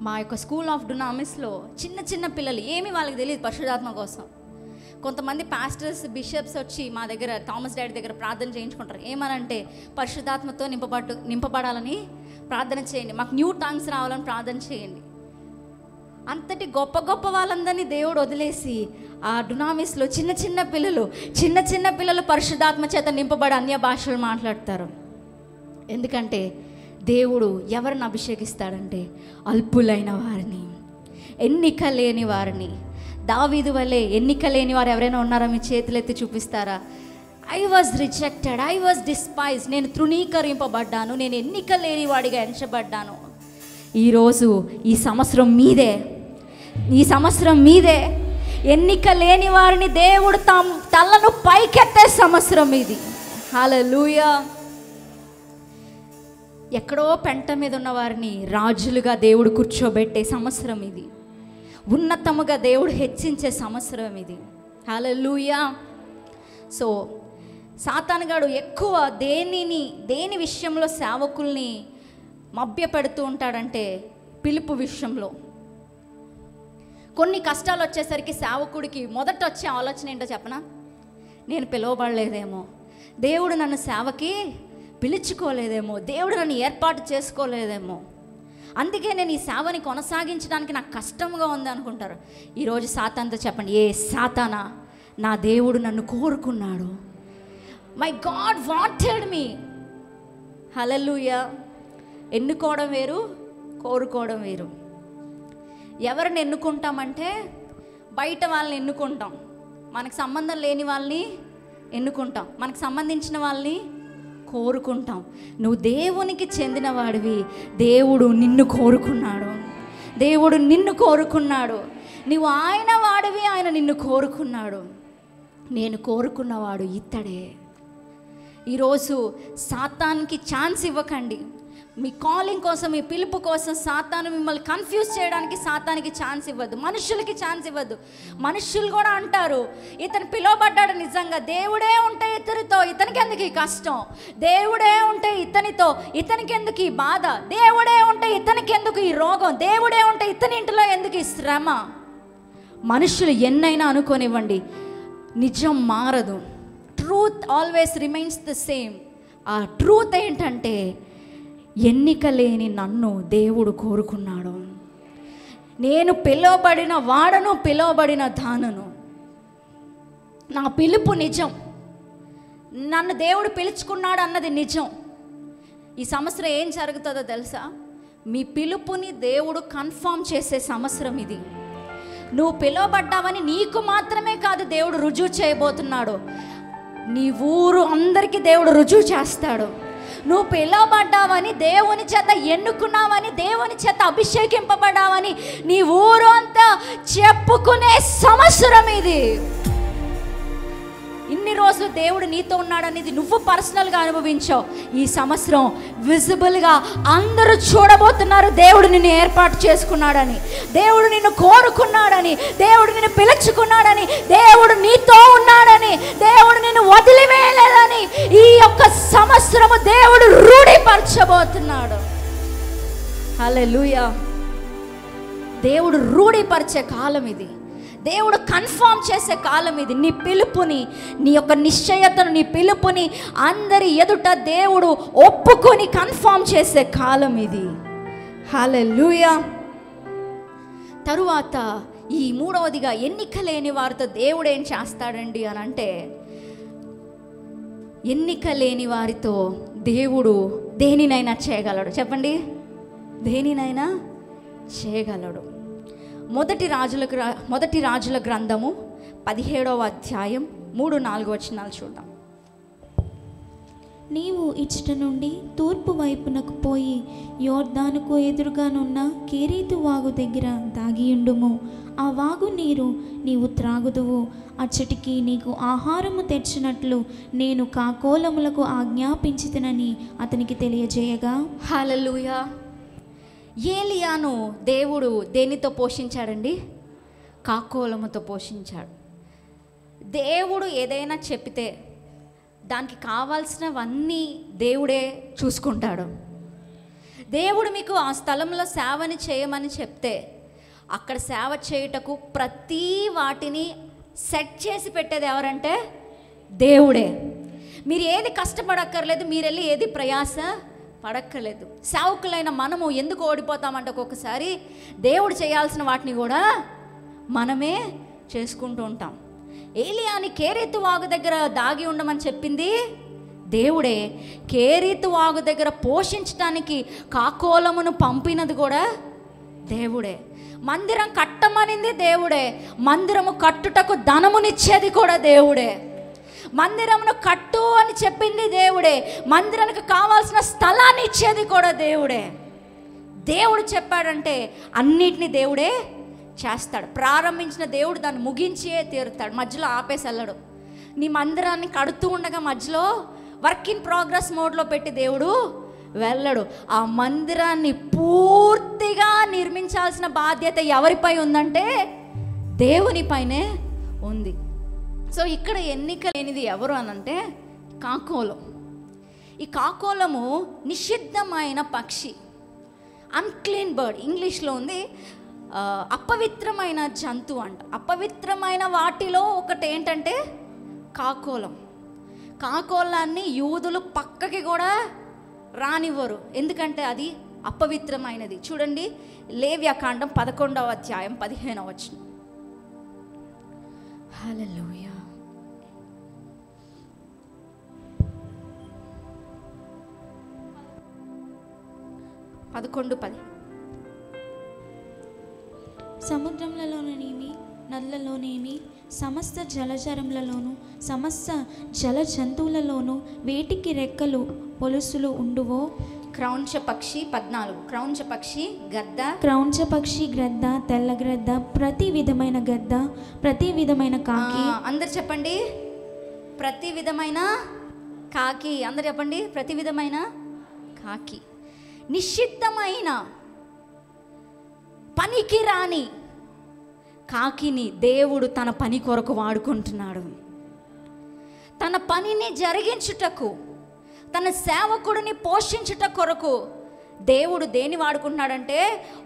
మా యొక్క స్కూల్ ఆఫ్ డునామిస్లో చిన్న చిన్న పిల్లలు, ఏమి వాళ్ళకి తెలియదు పరిశుద్ధాత్మ కోసం. కొంతమంది పాస్టర్స్, బిషప్స్ వచ్చి మా దగ్గర థామస్ డాడీ దగ్గర ప్రార్థన చేయించుకుంటారు. ఏమనంటే పరిశుద్ధాత్మతో నింపబడాలని ప్రార్థన చేయండి, మాకు న్యూ టంగ్స్ రావాలని ప్రార్థన చేయండి. అంతటి గొప్ప గొప్ప వాళ్ళందరినీ దేవుడు వదిలేసి ఆ డునామిస్లో చిన్న చిన్న పిల్లలు పరిశుద్ధాత్మ చేత నింపబడి అన్య భాషలు మాట్లాడతారు. ఎందుకంటే దేవుడు ఎవరిని అభిషేకిస్తాడంటే అల్పులైన వారిని, ఎన్నిక లేని వారిని. దావీదు వలె ఎన్నిక లేని వారు ఎవరైనా ఉన్నారా? మీ చేతులెత్తి చూపిస్తారా? I was rejected, I was despise. నేను తృణీకరింపబడ్డాను, నేను ఎన్నిక లేని వాడిగా ఎంచబడ్డాను. ఈరోజు ఈ సంవత్సరం మీదే, ఈ సంవత్సరం మీదే. ఎన్నిక లేని వారిని దేవుడు తలను పైకెత్తే సంవత్సరం ఇది. హల్లెలూయా. ఎక్కడో పెంట మీద ఉన్న వారిని రాజులుగా దేవుడు కూర్చోబెట్టే సంవత్సరం ఇది. ఉన్నతముగా దేవుడు హెచ్చించే సంవత్సరం ఇది. హల్లెలూయా. సో సాతానుగాడు ఎక్కువ దేని విషయంలో సేవకుల్ని మభ్యపెడుతూ ఉంటాడంటే పిలుపు విషయంలో. కొన్ని కష్టాలు వచ్చేసరికి సేవకుడికి మొదట వచ్చే ఆలోచన ఏంటో చెప్పనా? నేను పిలువబడలేదేమో, దేవుడు నన్ను సేవకి పిలుచుకోలేదేమో, దేవుడు నన్ను ఏర్పాటు చేసుకోలేదేమో, అందుకే నేను ఈ సేవని కొనసాగించడానికి నాకు కష్టంగా ఉంది అనుకుంటారు. ఈరోజు సాతానుతో చెప్పండి, ఏ సాతానా, నా దేవుడు నన్ను కోరుకున్నాడు. My God wanted me. హల్లెలూయా. ఎన్నుకోవడం వేరు, కోరుకోవడం వేరు. ఎవరిని ఎన్నుకుంటామంటే బయట వాళ్ళని ఎన్నుకుంటాం, మనకు సంబంధం లేని వాళ్ళని ఎన్నుకుంటాం, మనకు సంబంధించిన వాళ్ళని కోరుకుంటాం. నువ్వు దేవునికి చెందిన వాడివి, దేవుడు నిన్ను కోరుకున్నాడు, దేవుడు నిన్ను కోరుకున్నాడు. నువ్వు ఆయన వాడివి, ఆయన నిన్ను కోరుకున్నాడు. నేను కోరుకున్నవాడు ఇతడే. ఈరోజు సాతానికి ఛాన్స్ ఇవ్వకండి. మీ కాలింగ్ కోసం, మీ పిలుపు కోసం సాతాను మిమ్మల్ని కన్ఫ్యూజ్ చేయడానికి సాతానికి ఛాన్స్ ఇవ్వద్దు, మనుషులకి ఛాన్స్ ఇవ్వద్దు. మనుషులు కూడా అంటారు, ఇతను పిలువబడ్డాడు నిజంగా, దేవుడే ఉంటే ఇతనితో ఇతనికి ఎందుకు ఈ కష్టం, దేవుడే ఉంటే ఇతనితో ఇతనికి ఎందుకు ఈ బాధ, దేవుడే ఉంటే ఇతనికి ఎందుకు ఈ రోగం, దేవుడే ఉంటే ఇతని ఇంటిలో ఎందుకు ఈ శ్రమ. మనుషులు ఎన్నైనా అనుకోనివ్వండి, నిజం మారదు. Truth always remains the same. ఆ ట్రూత్ ఏంటంటే ఎన్నిక లేని నన్ను దేవుడు కోరుకున్నాడు. నేను పిలువబడిన వాడను, పిలువబడిన దానను. నా పిలుపు నిజం, నన్ను దేవుడు పిలుచుకున్నాడు అన్నది నిజం. ఈ సంవత్సరం ఏం జరుగుతుందో తెలుసా? మీ పిలుపుని దేవుడు కన్ఫర్మ్ చేసే సంవత్సరం ఇది. నువ్వు పిలువబడ్డావని నీకు మాత్రమే కాదు దేవుడు రుజువు చేయబోతున్నాడు, నీ ఊరు అందరికీ దేవుడు రుజువు చేస్తాడు. నువ్వు పిలువబడ్డావని, దేవుని చేత ఎన్నుకున్నావని, దేవుని చేత అభిషేకింపబడ్డావని నీ ఊరు అంతా చెప్పుకునే సంవత్సరం ఇది. ఇన్ని రోజులు దేవుడు నీతో ఉన్నాడనేది నువ్వు పర్సనల్గా అనుభవించావు. ఈ సంవత్సరం విజిబుల్గా అందరూ చూడబోతున్నారు దేవుడు నిన్ను ఏర్పాటు చేసుకున్నాడని, దేవుడు నిన్ను కోరుకున్నాడని, దేవుడు నిన్ను పిలుచుకున్నాడని, దేవుడు నీతో ఉన్నాడని, దేవుడు నిన్ను వదిలివేయలేదని ఈ యొక్క సంవత్సరము దేవుడు రూఢీపరచబోతున్నాడు. హల్లెలూయా. దేవుడు రూఢీపరిచే కాలం ఇది. దేవుడు కన్ఫర్మ్ చేసే కాలం ఇది. నీ పిలుపుని, నీ యొక్క నిశ్చయతను, నీ పిలుపుని అందరి ఎదుట దేవుడు ఒప్పుకొని కన్ఫర్మ్ చేసే కాలం ఇది. హల్లెలూయా. తరువాత ఈ మూడవదిగా ఎన్నిక లేని వారితో దేవుడు ఏం చేస్తాడండి అని అంటే, ఎన్నిక లేని వారితో దేవుడు దేనినైనా చేయగలడు. చెప్పండి, దేనినైనా చేయగలడు. మొదటి రాజుల గ్రంథము 17వ అధ్యాయం 3-4 వచనాలు చూద్దాం. నీవు ఇచ్చట నుండి తూర్పు వైపునకు పోయి యోర్దానుకు ఎదురుగానున్న కెరీతు వాగు దగ్గర దాగియుండుము. ఆ వాగు నీరు నీవు త్రాగుదువు. అచ్చటికి నీకు ఆహారము తెచ్చినట్లు నేను కాకోలములకు ఆజ్ఞాపించితినని అతనికి తెలియజేయగా. హల్లెలూయా. ఏలియాను దేవుడు దేనితో పోషించాడండి? కాకోలముతో పోషించాడు. దేవుడు ఏదైనా చెప్తే దానికి కావాల్సినవన్నీ దేవుడే చూసుకుంటాడు. దేవుడు మీకు ఆ స్థలంలో సేవని చేయమని చెప్తే అక్కడ సేవ చేయుటకు ప్రతి వాటిని సెట్ చేసి పెట్టేది ఎవరంటే దేవుడే. మీరు ఏది కష్టపడక్కర్లేదు, మీరు వెళ్ళి ఏది ప్రయాస పడక్కర్లేదు. సేవకులైన మనము ఎందుకు ఓడిపోతామంటే ఒక్కొక్కసారి దేవుడు చేయాల్సిన వాటిని కూడా మనమే చేసుకుంటూ ఉంటాం. ఏలియాని కేరీతు వాగు దగ్గర దాగి ఉండమని చెప్పింది దేవుడే. కేరీతు వాగు దగ్గర పోషించడానికి కాకోలమును పంపినది కూడా దేవుడే. మందిరం కట్టమనింది దేవుడే. మందిరము కట్టుటకు ధనమునిచ్చేది కూడా దేవుడే. మందిరమును కట్టు అని చెప్పింది దేవుడే. మందిరానికి కావాల్సిన స్థలాన్ని ఇచ్చేది కూడా దేవుడే. దేవుడు చెప్పాడంటే అన్నిటినీ దేవుడే చేస్తాడు. ప్రారంభించిన దేవుడు దాన్ని ముగించే తీరుతాడు, మధ్యలో ఆపేసి వెళ్ళడు. నీ మందిరాన్ని కడుతూ ఉండగా మధ్యలో వర్క్ ఇన్ ప్రోగ్రెస్ మోడ్లో పెట్టి దేవుడు వెళ్ళడు. ఆ మందిరాన్ని పూర్తిగా నిర్మించాల్సిన బాధ్యత ఎవరిపై ఉందంటే దేవునిపైనే ఉంది. సో ఇక్కడ ఎన్నిక లేనిది ఎవరు అనంటే కాకోలం. ఈ కాకోలము నిషిద్ధమైన పక్షి, అన్క్లీన్ బర్డ్. ఇంగ్లీష్లో ఉంది అపవిత్రమైన జంతువు అంట. అపవిత్రమైన వాటిలో ఒకటి ఏంటంటే కాకోలం. కాకోలాన్ని యూదులు పక్కకి కూడా రానివ్వరు, ఎందుకంటే అది అపవిత్రమైనది. చూడండి, లేవ్యాకాండం 11వ అధ్యాయం 15వ వచనం. హల్లెలూయా. 11:10. సముద్రములలోనేమి నదులలోనేమి సమస్త జలచరములలోను సమస్త జల జంతువులలోను వేటికి రెక్కలు పొలుసులు ఉండువో. క్రౌంచ పక్షి 14. క్రౌంచ పక్షి, గద్ద. క్రౌంచ పక్షి, గ్రద్ద, తెల్లగ్రద్ద, ప్రతి విధమైన గద్ద, ప్రతి విధమైన కాకి. అందరు చెప్పండి, ప్రతి విధమైన కాకి. అందరు చెప్పండి, ప్రతి విధమైన కాకి. నిషిద్ధమైన పనికి రాని కాకిని దేవుడు తన పని కొరకు వాడుకుంటున్నాడు. తన పనిని జరిగించుటకు, తన సేవకుడిని పోషించుట కొరకు దేవుడు దేన్ని వాడుకుంటున్నాడంటే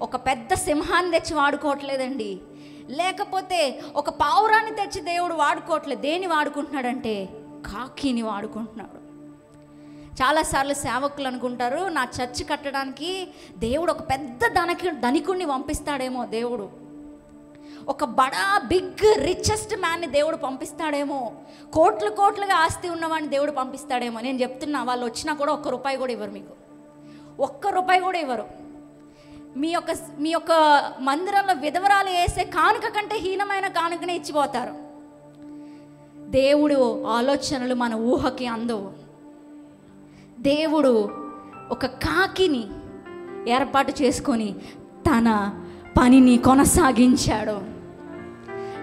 ఒక పెద్ద సింహాన్ని తెచ్చి వాడుకోవట్లేదండి, లేకపోతే ఒక పావురాన్ని తెచ్చి దేవుడు వాడుకోవట్లేదు. దేన్ని వాడుకుంటున్నాడంటే కాకిని వాడుకుంటున్నాడు. చాలాసార్లు సేవకులు అనుకుంటారు, నా చర్చి కట్టడానికి దేవుడు ఒక పెద్ద ధనికుడిని పంపిస్తాడేమో, దేవుడు ఒక బడా బిగ్ రిచెస్ట్ మ్యాన్ని దేవుడు పంపిస్తాడేమో, కోట్లు కోట్లుగా ఆస్తి ఉన్నవాడిని దేవుడు పంపిస్తాడేమో. నేను చెప్తున్నా, వాళ్ళు వచ్చినా కూడా ఒక్క రూపాయి కూడా ఇవ్వరు, మీకు ఒక్క రూపాయి కూడా ఇవ్వరు. మీ యొక్క మందిరంలో విధవరాలు వేసే కానుక కంటే హీనమైన కానుకనే ఇచ్చిపోతారు. దేవుడు ఆలోచనలు మన ఊహకి అందవు. దేవుడు ఒక కాకిని ఏర్పాటు చేసుకొని తన పనిని కొనసాగించాడు.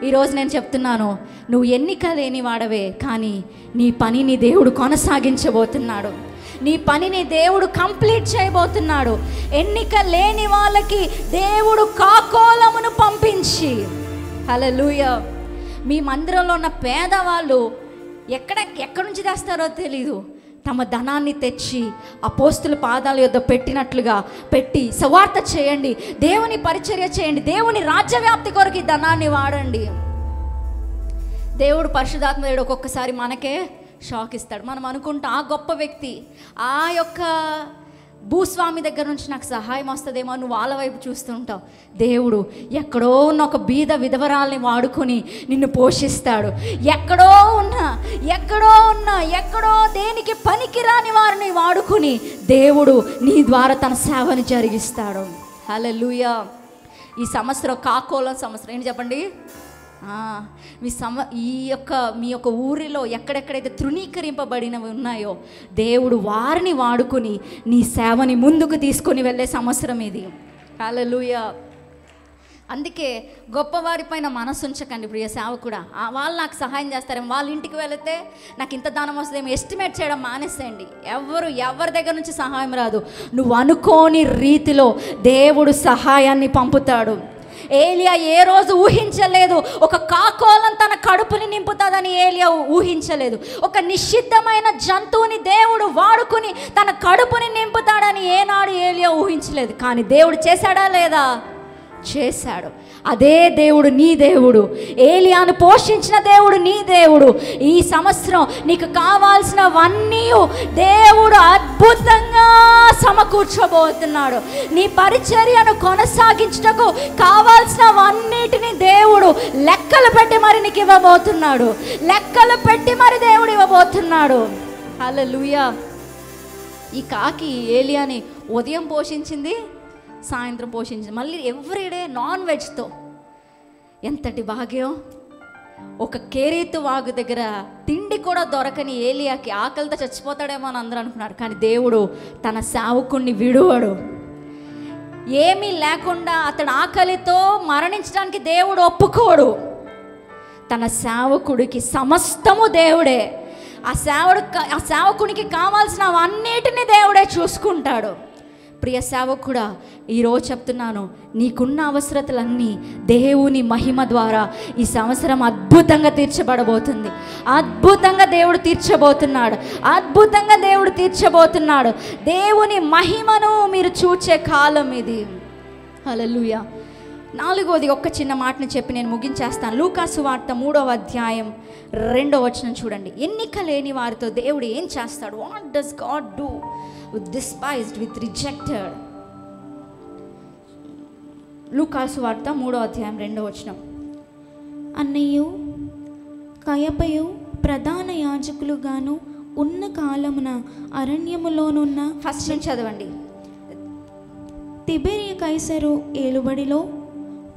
ఈరోజు నేను చెప్తున్నాను, నువ్వు ఎన్నిక లేని వాడవే, కానీ నీ పనిని దేవుడు కొనసాగించబోతున్నాడు. నీ పనిని దేవుడు కంప్లీట్ చేయబోతున్నాడు. ఎన్నిక లేని వాళ్ళకి దేవుడు కాకోలమును పంపించి, హల్లెలూయా. మీ మందిరంలో ఉన్న పేదవాళ్ళు ఎక్కడి నుంచి తెస్తారో తెలీదు, తమ ధనాన్ని తెచ్చి అపోస్తుల పాదాల యొద్ద పెట్టినట్లుగా పెట్టి సువార్త చేయండి, దేవుని పరిచర్య చేయండి, దేవుని రాజ్యవ్యాప్తి కొరకు ఈ ధనాన్ని వాడండి. దేవుడు పరిశుద్ధాత్మ దేవుడు ఒక్కొక్కసారి మనకే షాక్ ఇస్తాడు. మనం అనుకుంటాం ఆ గొప్ప వ్యక్తి, ఆ యొక్క భూస్వామి దగ్గర నుంచి నాకు సహాయం వస్తుందేమో, నువ్వు వాళ్ళ వైపు చూస్తుంటావు. దేవుడు ఎక్కడో ఉన్న ఒక బీద విధవరాల్ని వాడుకొని నిన్ను పోషిస్తాడు. ఎక్కడో దేనికి పనికిరాని వారిని వాడుకొని దేవుడు నీ ద్వారా తన సేవని జరిగిస్తాడు. హల్లెలూయా. ఈ సంవత్సరం కాకోలం సంవత్సరం ఏంటి చెప్పండి? మీ యొక్క ఊరిలో ఎక్కడెక్కడైతే తృణీకరింపబడినవి ఉన్నాయో దేవుడు వారిని వాడుకొని నీ సేవని ముందుకు తీసుకొని వెళ్ళే సంవత్సరం ఇది. హల్లెలూయా. అందుకే గొప్పవారి పైన మనసు ఉంచకండి ప్రియ సేవకుడా. వాళ్ళు నాకు సహాయం చేస్తారేమో, వాళ్ళ ఇంటికి వెళితే నాకు ఇంత దానం వస్తుందేమో ఎస్టిమేట్ చేయడం మానేసేయండి. ఎవరి దగ్గర నుంచి సహాయం రాదు. నువ్వు అనుకోని రీతిలో దేవుడు సహాయాన్ని పంపుతాడు. ఏలియా ఏ రోజు ఊహించలేదు ఒక కాకోలం తన కడుపుని నింపుతుందని. ఏలియా ఊహించలేదు ఒక నిషిద్ధమైన జంతువుని దేవుడు వాడుకుని తన కడుపుని నింపుతాడని ఏనాడు ఏలియా ఊహించలేదు. కానీ దేవుడు చేశాడా లేదా? చేశాడు. అదే దేవుడు నీ దేవుడు. ఏలియాను పోషించిన దేవుడు నీ దేవుడు. ఈ సంవత్సరం నీకు కావాల్సినవన్నీ దేవుడు అద్భుతంగా సమకూర్చబోతున్నాడు. నీ పరిచర్యను కొనసాగించుటకు కావాల్సినవన్నిటిని దేవుడు లెక్కలు పెట్టి మరి నీకు ఇవ్వబోతున్నాడు. లెక్కలు పెట్టి మరి దేవుడు ఇవ్వబోతున్నాడు. హల్లెలూయా. ఈ కాకి ఏలియాని ఉదయం పోషించింది, సాయంత్రం పోషించింది, మళ్ళీ ఎవ్రీడే నాన్ వెజ్తో. ఎంతటి భాగ్యం! ఒక కేరీతు వాగు దగ్గర తిండి కూడా దొరకని ఏలియాకి ఆకలితో చచ్చిపోతాడేమో అని అందరూ అనుకున్నారు. కానీ దేవుడు తన సేవకుణ్ణి విడువడు. ఏమీ లేకుండా అతడు ఆకలితో మరణించడానికి దేవుడు ఒప్పుకోడు. తన సేవకుడికి సమస్తము దేవుడే. ఆ సేవకునికి కావాల్సిన అన్నిటినీ దేవుడే చూసుకుంటాడు. ప్రియ సేవకుడా, ఈరోజు చెప్తున్నాను, నీకున్న అవసరతలన్నీ దేవుని మహిమ ద్వారా ఈ సంవత్సరం అద్భుతంగా తీర్చబడబోతుంది. అద్భుతంగా దేవుడు తీర్చబోతున్నాడు. దేవుని మహిమను మీరు చూచే కాలం ఇది. హల్లెలూయా. 4వది ఒక్క చిన్న మాటని చెప్పి నేను ముగించేస్తాను. లూకాసు వార్త 3వ అధ్యాయం 2వ వచనం చూడండి. ఎన్నిక లేని వారితో దేవుడు ఏం చేస్తాడు? What does God do with despised, with rejected? లూకాసు వార్త 3వ అధ్యాయం 2వ వచనం. అన్నయ్యు కయపయు ప్రధాన యాజకులుగాను ఉన్న కాలమున అరణ్యములోనున్న ఫస్ట్ నుంచి చదవండి. తిబెరియ కైసరు ఏలుబడిలో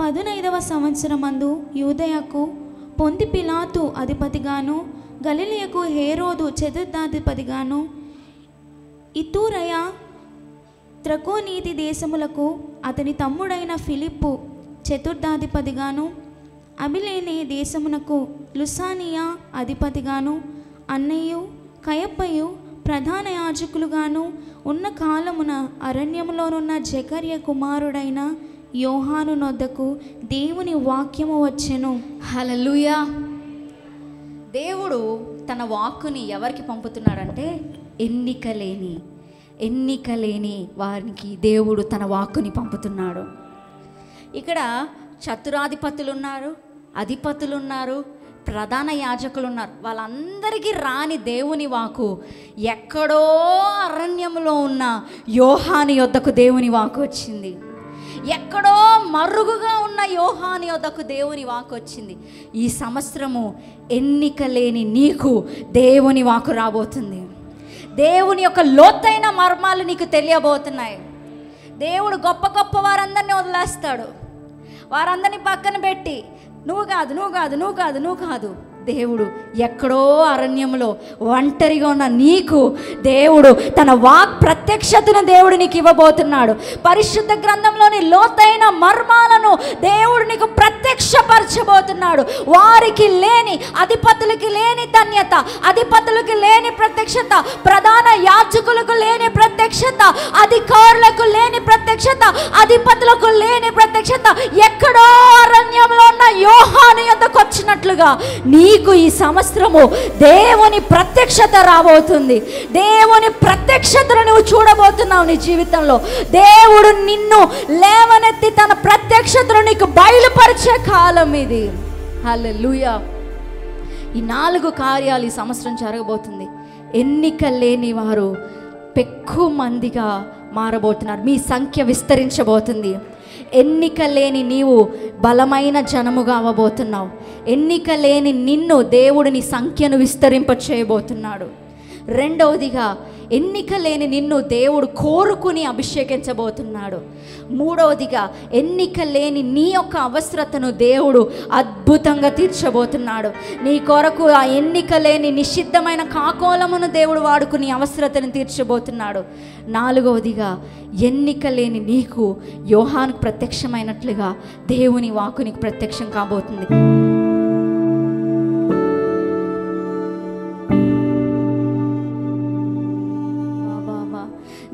15వ సంవత్సరమందు యూదయకు పొంతి పిలాతు అధిపతిగాను, గలిలయకు హేరోదు చతుర్థాధిపతిగాను, ఇతూరయ త్రకోనీతి దేశములకు అతని తమ్ముడైన ఫిలిప్పు చతుర్థాధిపతిగాను, అబిలేనే దేశమునకు లుసానియా అధిపతిగాను, అన్నయ్యు కయప్పయు ప్రధాన యాజకులుగాను ఉన్న కాలమున అరణ్యములోనున్న జకర్య కుమారుడైన యోహాను నొద్దకు దేవుని వాక్యము వచ్చెను. హల్లెలూయా. దేవుడు తన వాక్కుని ఎవరికి పంపుతున్నాడంటే ఎన్నిక లేని వారికి దేవుడు తన వాక్కుని పంపుతున్నాడు. ఇక్కడ చతురాధిపతులు ఉన్నారు, అధిపతులు ఉన్నారు, ప్రధాన యాజకులు ఉన్నారు. వాళ్ళందరికీ రాని దేవుని వాక్కు ఎక్కడో అరణ్యంలో ఉన్న యోహాను యొద్దకు దేవుని వాక్కు వచ్చింది. ఎక్కడో మరుగుగా ఉన్న యోహాను యొద్దకు దేవుని వాక్కు వచ్చింది. ఈ సంవత్సరము ఎన్నిక లేని నీకు దేవుని వాక్కు రాబోతుంది. దేవుని యొక్క లోతైన మర్మాలు నీకు తెలియబోతున్నాయి. దేవుడు గొప్ప గొప్ప వారందరినీ వదిలేస్తాడు. వారందరినీ పక్కన పెట్టి నువ్వు కాదు దేవుడు ఎక్కడో అరణ్యంలో ఒంటరిగా ఉన్న నీకు దేవుడు తన వాక్ ప్రత్యక్షతను దేవుడు నీకు ఇవ్వబోతున్నాడు. పరిశుద్ధ గ్రంథంలోని లోతైన మర్మాలను దేవుడు నీకు ప్రత్యక్షపరచబోతున్నాడు. వారికి లేని, అధిపతులకి లేని ధన్యత, అధిపతులకి లేని ప్రత్యక్షత, ప్రధాన యాజకులకు లేని ప్రత్యక్షత, అధికారులకు లేని ప్రత్యక్షత, అధిపతులకు లేని ప్రత్యక్షత ఎక్కడో అరణ్యంలో ఉన్న యోహాను యొద్దకు వచ్చినట్లుగా నీకు ఈ సంవత్సరము దేవుని ప్రత్యక్షత రాబోతుంది. దేవుని ప్రత్యక్షతను నువ్వు చూడబోతున్నావు నీ జీవితంలో. దేవుడు నిన్ను లేవనెత్తి తన ప్రత్యక్షతను నీకు బయలుపరిచే కాలం ఇది. హల్లెలూయా. ఈ 4 కార్యాలు ఈ సంవత్సరం జరగబోతుంది. ఎన్నిక లేని వారు ఎక్కువ మందిగా మారబోతున్నారు. మీ సంఖ్య విస్తరించబోతుంది. ఎన్నిక లేని నీవు బలమైన జనముగా అవ్వబోతున్నావు. ఎన్నిక లేని నిన్ను దేవుడు నీ సంఖ్యను విస్తరింప చేయబోతున్నాడు. రెండవదిగా, ఎన్నిక లేని నిన్ను దేవుడు కోరుకుని అభిషేకించబోతున్నాడు. మూడవదిగా, ఎన్నిక లేని నీ యొక్క అవసరతను దేవుడు అద్భుతంగా తీర్చబోతున్నాడు. నీ కొరకు ఆ ఎన్నిక లేని నిషిద్ధమైన కాకోలమును దేవుడు వాడుకుని అవసరతను తీర్చబోతున్నాడు. నాలుగవదిగా, ఎన్నిక లేని నీకు యోహానుకు ప్రత్యక్షమైనట్లుగా దేవుని వాక్కు నీకు ప్రత్యక్షం కాబోతుంది.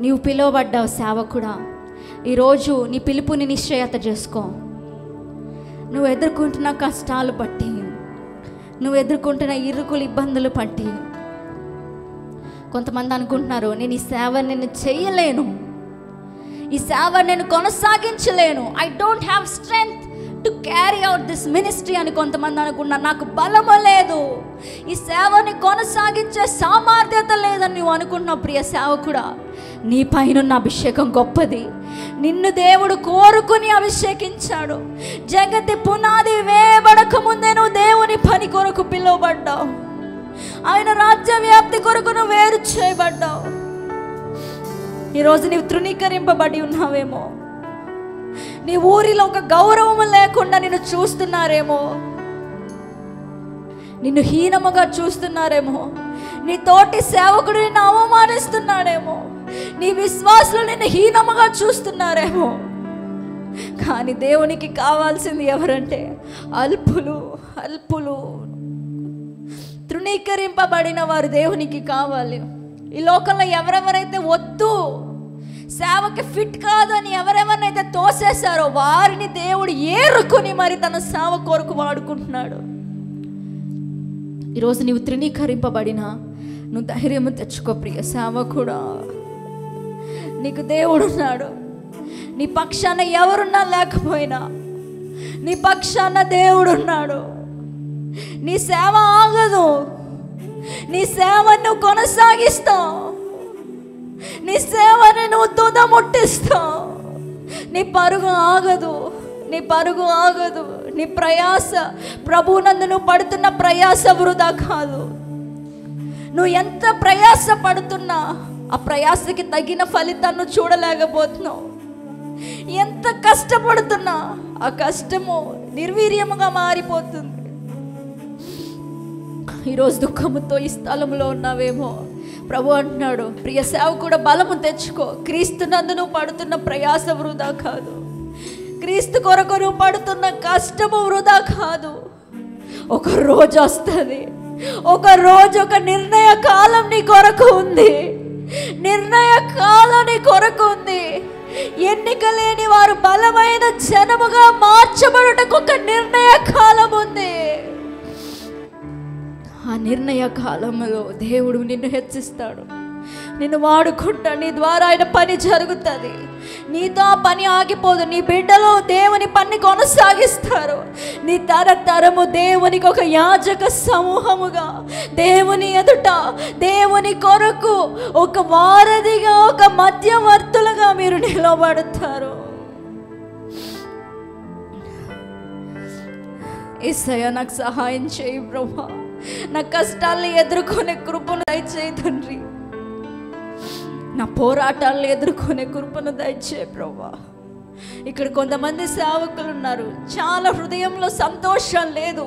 నీవు పిలువబడ్డావు సేవకుడా. ఈరోజు నీ పిలుపుని నిశ్చయత చేసుకో. నువ్వు ఎదుర్కొంటున్న కష్టాలు బట్టి, నువ్వు ఎదుర్కొంటున్న ఇరుకులు ఇబ్బందులు బట్టి కొంతమంది అనుకుంటున్నారు, నేను ఈ సేవ నేను చేయలేను, ఈ సేవ నేను కొనసాగించలేను, I don't have strength to carry out this ministry అని కొంతమంది అనుకున్నారు. నాకు బలము లేదు, ఈ సేవని కొనసాగించే సామర్థ్యత లేదని నువ్వు అనుకున్నావు. ప్రియ సేవకుడా, నీ పైనున్న అభిషేకం గొప్పది. నిన్ను దేవుడు కోరుకుని అభిషేకించాడు. జగతి పునాది వేయబడక ముందే నువ్వు దేవుని పని కొరకు పిలువబడ్డావు. ఆయన రాజ్య వ్యాప్తి కొరకు నువ్వు వేరు చేయబడ్డావు. ఈరోజు నీవు తృణీకరింపబడి ఉన్నావేమో, నీ ఊరిలో ఒక గౌరవం లేకుండా నిన్ను చూస్తున్నారేమో, నిన్ను హీనముగా చూస్తున్నారేమో, నీ తోటి సేవకుడు నిన్ను అవమానిస్తున్నాడేమో, నీ విశ్వాసులు నిన్ను హీనముగా చూస్తున్నారేమో. కానీ దేవునికి కావాల్సింది ఎవరంటే అల్పులు. తృణీకరింపబడిన వారు దేవునికి కావాలి. ఈ లోకంలో ఎవరెవరైతే వద్దు, సేవకి ఫిట్ కాదు అని ఎవరెవరినైతే తోసేశారో వారిని దేవుడు ఏరుకుని మరి తన సేవ కొరకు వాడుకుంటున్నాడు. ఈరోజు నీవు తృణీకరింపబడినా నువ్వు ధైర్యము తెచ్చుకో ప్రియ సేవకుడా. నీకు దేవుడు ఉన్నాడు. నీ పక్షాన ఎవరున్నా లేకపోయినా నీ పక్షాన దేవుడు ఉన్నాడు. నీ సేవ ఆగదు. నీ సేవను నువ్వు కొనసాగిస్తావు. నీ సేవని నువ్వు తుదముట్టిస్తావు. నీ పరుగు ఆగదు. నీ ప్రయాస, ప్రభువునందు నువ్వు పడుతున్న ప్రయాస వృధా కాదు. నువ్వు ఎంత ప్రయాస పడుతున్నా ఆ ప్రయాసకి తగిన ఫలితాన్ని చూడలేకపోతున్నావు. ఎంత కష్టపడుతున్నా ఆ కష్టము నిర్వీర్యముగా మారిపోతుంది. ఈరోజు దుఃఖముతో ఈ స్థలంలో ఉన్నావేమో. ప్రభు అంటున్నాడు, ప్రియ సేవకుడా, బలము తెచ్చుకో. క్రీస్తునందు నువ్వు పడుతున్న ప్రయాస వృధా కాదు. క్రీస్తు కొరకు నువ్వు పడుతున్న కష్టము వృధా కాదు. ఒక రోజు వస్తుంది, ఒక రోజు, ఒక నిర్ణయ కాలం నీ కొరకు ఉంది. ఎన్నిక లేని వారు బలమైన జనముగా మార్చబడుటకు ఒక నిర్ణయ కాలం ఉంది. ఆ నిర్ణయ కాలంలో దేవుడు నిన్ను హెచ్చిస్తాడు, నిన్ను వాడుకుంటాడు. నీ ద్వారా ఆయన పని జరుగుతుంది. నీతో ఆ పని ఆగిపోదు. నీ బిడ్డలు దేవుని పని కొనసాగిస్తారు. నీ తరతరము దేవునికి ఒక యాజక సమూహముగా, దేవుని ఎదుట దేవుని కొరకు ఒక వారధిగా, ఒక మధ్యవర్తులుగా మీరు నిలబడతారు. యేసయ్యా, నాకు సహాయం చేయి ప్రభువా. నా కష్టాలను ఎదుర్కొనే కృపను దయచేయి తండ్రి. నా పోరాటాలను ఎదుర్కొనే కృపను దయచేయి ప్రభువా. ఇక్కడ కొంతమంది సేవకులు ఉన్నారు, చాలా హృదయంలో సంతోషం లేదు.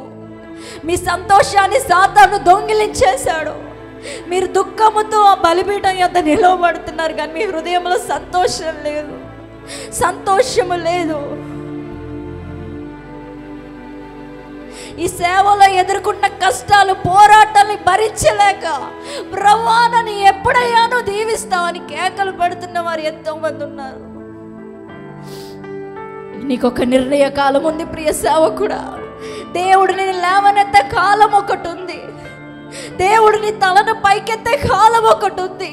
మీ సంతోషాన్ని సాతాను దొంగిలించేశాడు. మీరు దుఃఖముతో ఆ బలిపీఠం యొద్ద నిలవబడుతున్నారు, కానీ మీ హృదయంలో సంతోషం లేదు, సంతోషము లేదు. ఈ సేవలో ఎదుర్కొన్న కష్టాలు, పోరాటాన్ని భరించలేక ప్రభువా నన్ను ఎప్పుడయ్యానో దీవిస్తావని కేకలు పెడుతున్న వారు ఎంతో మంది ఉన్నారు. నీకొక నిర్ణయ కాలం ఉంది ప్రియ సేవకుడా. దేవుడు నేను లేవనెత్తే కాలం ఒకటి ఉంది. దేవుడు నీ తలను పైకెత్తే కాలం ఒకటి ఉంది.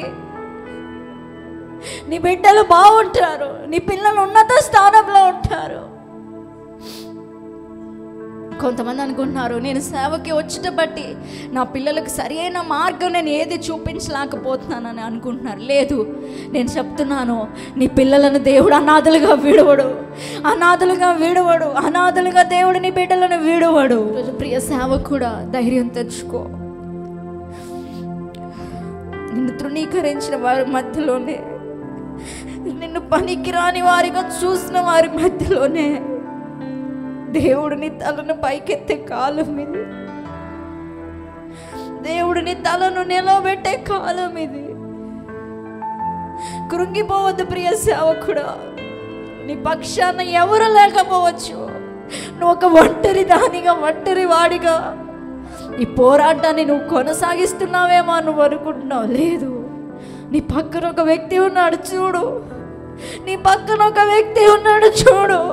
నీ బిడ్డలు బాగుంటారు, నీ పిల్లలు ఉన్నత స్థానంలో ఉంటారు. కొంతమంది అనుకుంటున్నారు, నేను సేవకి వచ్చేట బట్టి నా పిల్లలకు సరైన మార్గం నేను ఏది చూపించలేకపోతున్నానని అనుకుంటున్నారు. లేదు, నేను చెప్తున్నాను, నీ పిల్లలను దేవుడు అనాథలుగా విడవడు, అనాథలుగా విడవడు, అనాథలుగా దేవుడు నీ బిడ్డలను విడవడు. ప్రియ సేవకుడా, ధైర్యం తెచ్చుకో. నిన్ను తృణీకరించిన వారి మధ్యలోనే, నిన్ను పనికిరాని వారిగా చూసిన వారి మధ్యలోనే దేవుడిని తలను పైకెత్తే కాలం ఇది. దేవుడిని తలను నిలబెట్టే కాలం ఇది. కృంగిపోవద్దు ప్రియ సేవకుడా. నీ పక్షాన ఎవరు లేకపోవచ్చు, నువ్వు ఒక ఒంటరి దానిగా, ఒంటరి వాడిగా ఈ పోరాటాన్ని నువ్వు కొనసాగిస్తున్నావేమో నువ్వు అనుకుంటున్నావు. లేదు, నీ పక్కన ఒక వ్యక్తి ఉన్నాడు చూడు, నీ పక్కన ఒక వ్యక్తి ఉన్నాడు చూడు.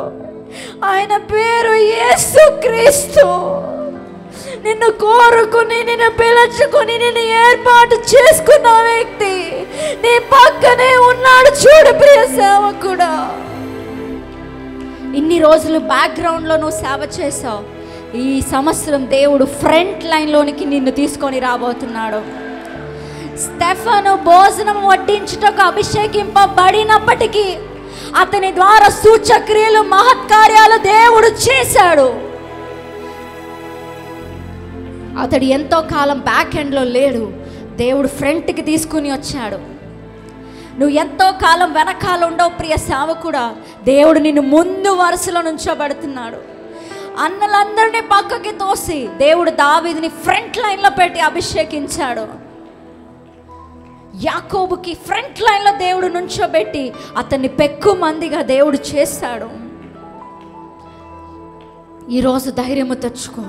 ఆయన పేరు యేసుక్రీస్తు. నిన్ను కోరుకుని, నిన్ను పిలుచుకుని, నిన్ను ఏర్పాటు చేసుకున్న వ్యక్తి నీ పక్కనే ఉన్నాడు చూడు ప్రియ సేవకుడా. ఇన్ని రోజులు బ్యాక్గ్రౌండ్లో నువ్వు సేవ చేసావు. ఈ సంవత్సరం దేవుడు ఫ్రంట్ లైన్లోనికి నిన్ను తీసుకొని రాబోతున్నాడు. స్టెఫను భోజనం వడ్డించుటకు అభిషేకింపబడినప్పటికీ అతని ద్వారా సూచక్రియలు, మహత్కార్యాలు దేవుడు చేశాడు. అతడు ఎంతో కాలం బ్యాక్ ఎండ్లో లేడు, దేవుడు ఫ్రంట్కి తీసుకుని వచ్చాడు. నువ్వు ఎంతో కాలం వెనకాల ఉండవు ప్రియ సేవకుడా, దేవుడు నిన్ను ముందు వరుసలో నుంచోబెడుతున్నాడు. అన్నలందరినీ పక్కకి తోసి దేవుడు దావీదుని ఫ్రంట్ లైన్లో పెట్టి అభిషేకించాడు. యాకోబుకి ఫ్రంట్ లైన్లో దేవుడు నుంచోబెట్టి అతన్ని పెక్కు మందిగా దేవుడు చేశాడు. ఈరోజు ధైర్యము తెచ్చుకో.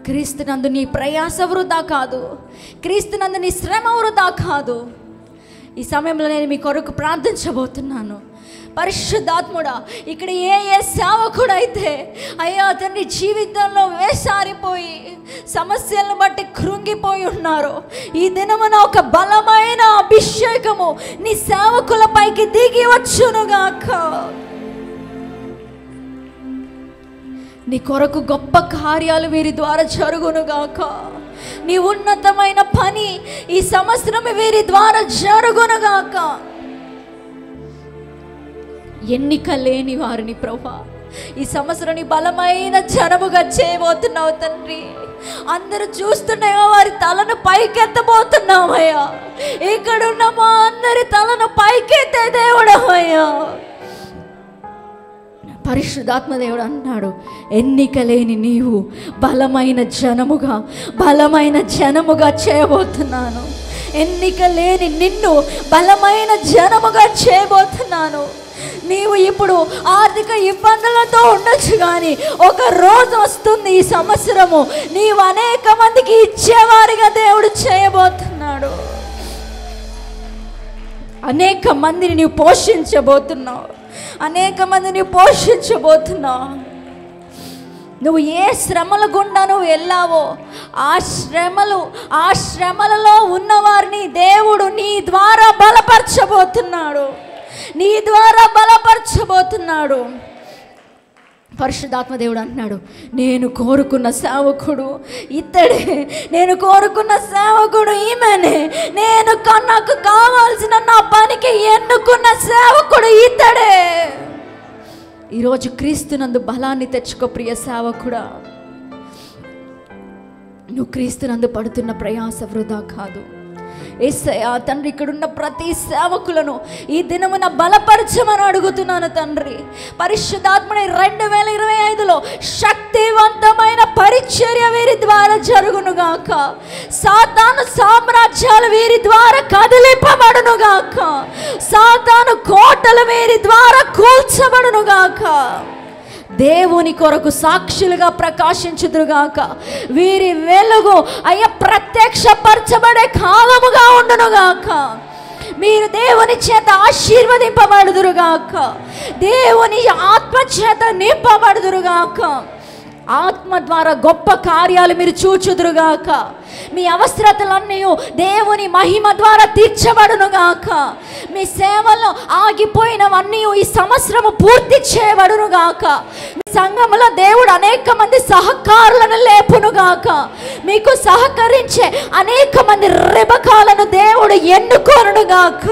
క్రీస్తునందు నీ ప్రయాస వృధా కాదు, క్రీస్తునందు నీ శ్రమ వృధా కాదు. ఈ సమయంలో నేను మీ కొరకు ప్రార్థించబోతున్నాను. పరిశుద్ధాత్ముడా, ఇక్కడ ఏ సేవకుడైతే అయ్యా అతని జీవితంలో వేసారిపోయి సమస్యలను బట్టి కృంగిపోయి ఉన్నారో, ఈ దినమున ఒక బలమైన అభిషేకము నీ సేవకులపైకి దిగి వచ్చునుగాక. నీ కొరకు గొప్ప కార్యాలు వీరి ద్వారా జరుగునుగాక. నీ ఉన్నతమైన పని ఈ సంవత్సరం వీరి ద్వారా జరుగునుగాక. ఎన్నిక లేని వారిని ప్రభా ఈ సంవత్సరం నీ బలమైన జనముగా చేయబోతున్నావు తండ్రి. అందరూ చూస్తున్నాయో వారి తలను పైకెత్తబోతున్నామయ్యా. ఇక్కడున్న మా అందరి తలను పైకెత్తే దేవుడమయ్యా. పరిశుద్ధాత్మ దేవుడు అన్నాడు, ఎన్నిక లేని నీవు బలమైన జనముగా చేయబోతున్నాను. ఎన్నిక లేని నిన్ను బలమైన జనముగా చేయబోతున్నాను. నీవు ఇప్పుడు ఆర్థిక ఇబ్బందులతో ఉండొచ్చు, కానీ ఒక రోజు వస్తుంది ఈ సంవత్సరము నీవు అనేక మందికి ఇచ్చేవారిగా దేవుడు చేయబోతున్నాడు. అనేక మందిని నీవు పోషించబోతున్నావు, అనేక మందిని పోషించబోతున్నావు. నువ్వు ఏ శ్రమల గుండా నువ్వు వెళ్ళావో ఆ శ్రమలలో ఉన్నవారిని దేవుడు నీ ద్వారా బలపరచబోతున్నాడు, నీ ద్వారా బలపరచబోతున్నాడు. పరిశుద్ధాత్మ దేవుడు అంటున్నాడు, నేను కోరుకున్న సేవకుడు ఇతడే, నేను కోరుకున్న సేవకుడు ఈమెనే, నాకు కావాల్సిన నా పనికి ఎన్నుకున్న సేవకుడు ఇతడే. ఈరోజు క్రీస్తునందు బలాన్ని తెచ్చుకో ప్రియ సేవకుడా. నువ్వు క్రీస్తునందు పడుతున్న ప్రయాస వృధా కాదు. యేసయ్యా తండ్రి, ఇక్కడున్న ప్రతి సేవకులను ఈ దినమున బలపరచమని అడుగుతున్నాను తండ్రి. పరిశుద్ధాత్మని 2025లో శక్తివంతమైన పరిచర్య వీరి ద్వారా జరుగునుగాక. సాతాను సామ్రాజ్యాలు వీరి ద్వారా కదిలింపబడునుగాక. సాతాను కోటలు వీరి ద్వారా కూల్చబడునుగాక. దేవుని కొరకు సాక్షులుగా ప్రకాశించుదురుగాక. వీరి వెలుగు అయ్యా ప్రత్యక్షపరచబడే కాలముగా ఉండునుగాక. మీరు దేవుని చేత ఆశీర్వదింపబడుదురుగాక. దేవుని ఆత్మ చేత నింపబడుదురుగాక. ఆత్మ ద్వారా గొప్ప కార్యాలు మీరు చూచుదురుగాక. మీ అవసరతలన్నీ దేవుని మహిమ ద్వారా తీర్చబడునుగాక. మీ సేవల్లో ఆగిపోయినవన్నీ ఈ సంవత్సరము పూర్తి చేయబడునుగాక. మీ సంఘములో దేవుడు అనేక మంది సహకారులను లేపునుగాక. మీకు సహకరించే అనేక మంది రెబకాలను దేవుడు ఎన్నుకోనుగాక.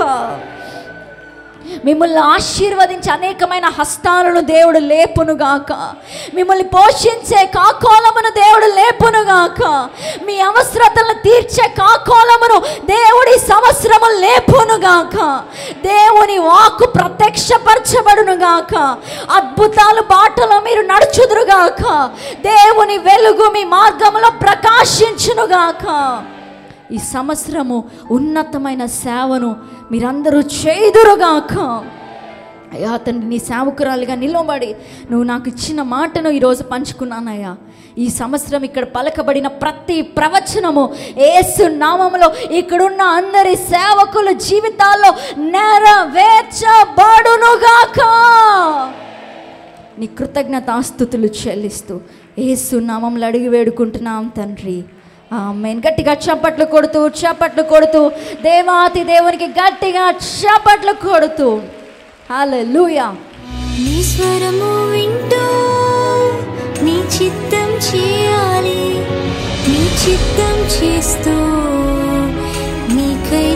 మిమ్మల్ని ఆశీర్వదించి అనేకమైన హస్తాలను దేవుడు లేపునుగాక. మిమ్మల్ని పోషించే కాకోలమును దేవుడు లేపునుగాక. మీ అవసరతలను తీర్చే కాకోలమును దేవుడి సంవత్సరము లేపునుగాక. దేవుని వాక్కు ప్రత్యక్షపరచబడునుగాక. అద్భుతాలు బాటలో మీరు నడుచుదురుగాక. దేవుని వెలుగు మీ మార్గంలో ప్రకాశించునుగాక. ఈ సంవత్సరము ఉన్నతమైన సేవను మీరందరూ చేయుదురుగాక. అయ్యా తండ్రి, నీ సేవకురాలుగా నిలబడి నువ్వు నాకు ఇచ్చిన మాటను ఈరోజు పంచుకున్నానయ్యా. ఈ సంవత్సరం ఇక్కడ పలకబడిన ప్రతి ప్రవచనము యేసు నామములో ఇక్కడున్న అందరి సేవకుల జీవితాల్లో నెరవేర్చబడునుగాక. నీ కృతజ్ఞతాస్తుతులు చెల్లిస్తూ యేసు నామములో అడిగి వేడుకుంటున్నాం తండ్రి. ఆమేన్. గట్టిగా చప్పట్లు కొడుతూ దేవాతి దేవునికి గట్టిగా చప్పట్లు కొడుతూ హల్లెలూయా. నీ స్వరము వింటూ నీ చిత్తం చేయాలి, నీ చిత్తం చేస్తూ నీకై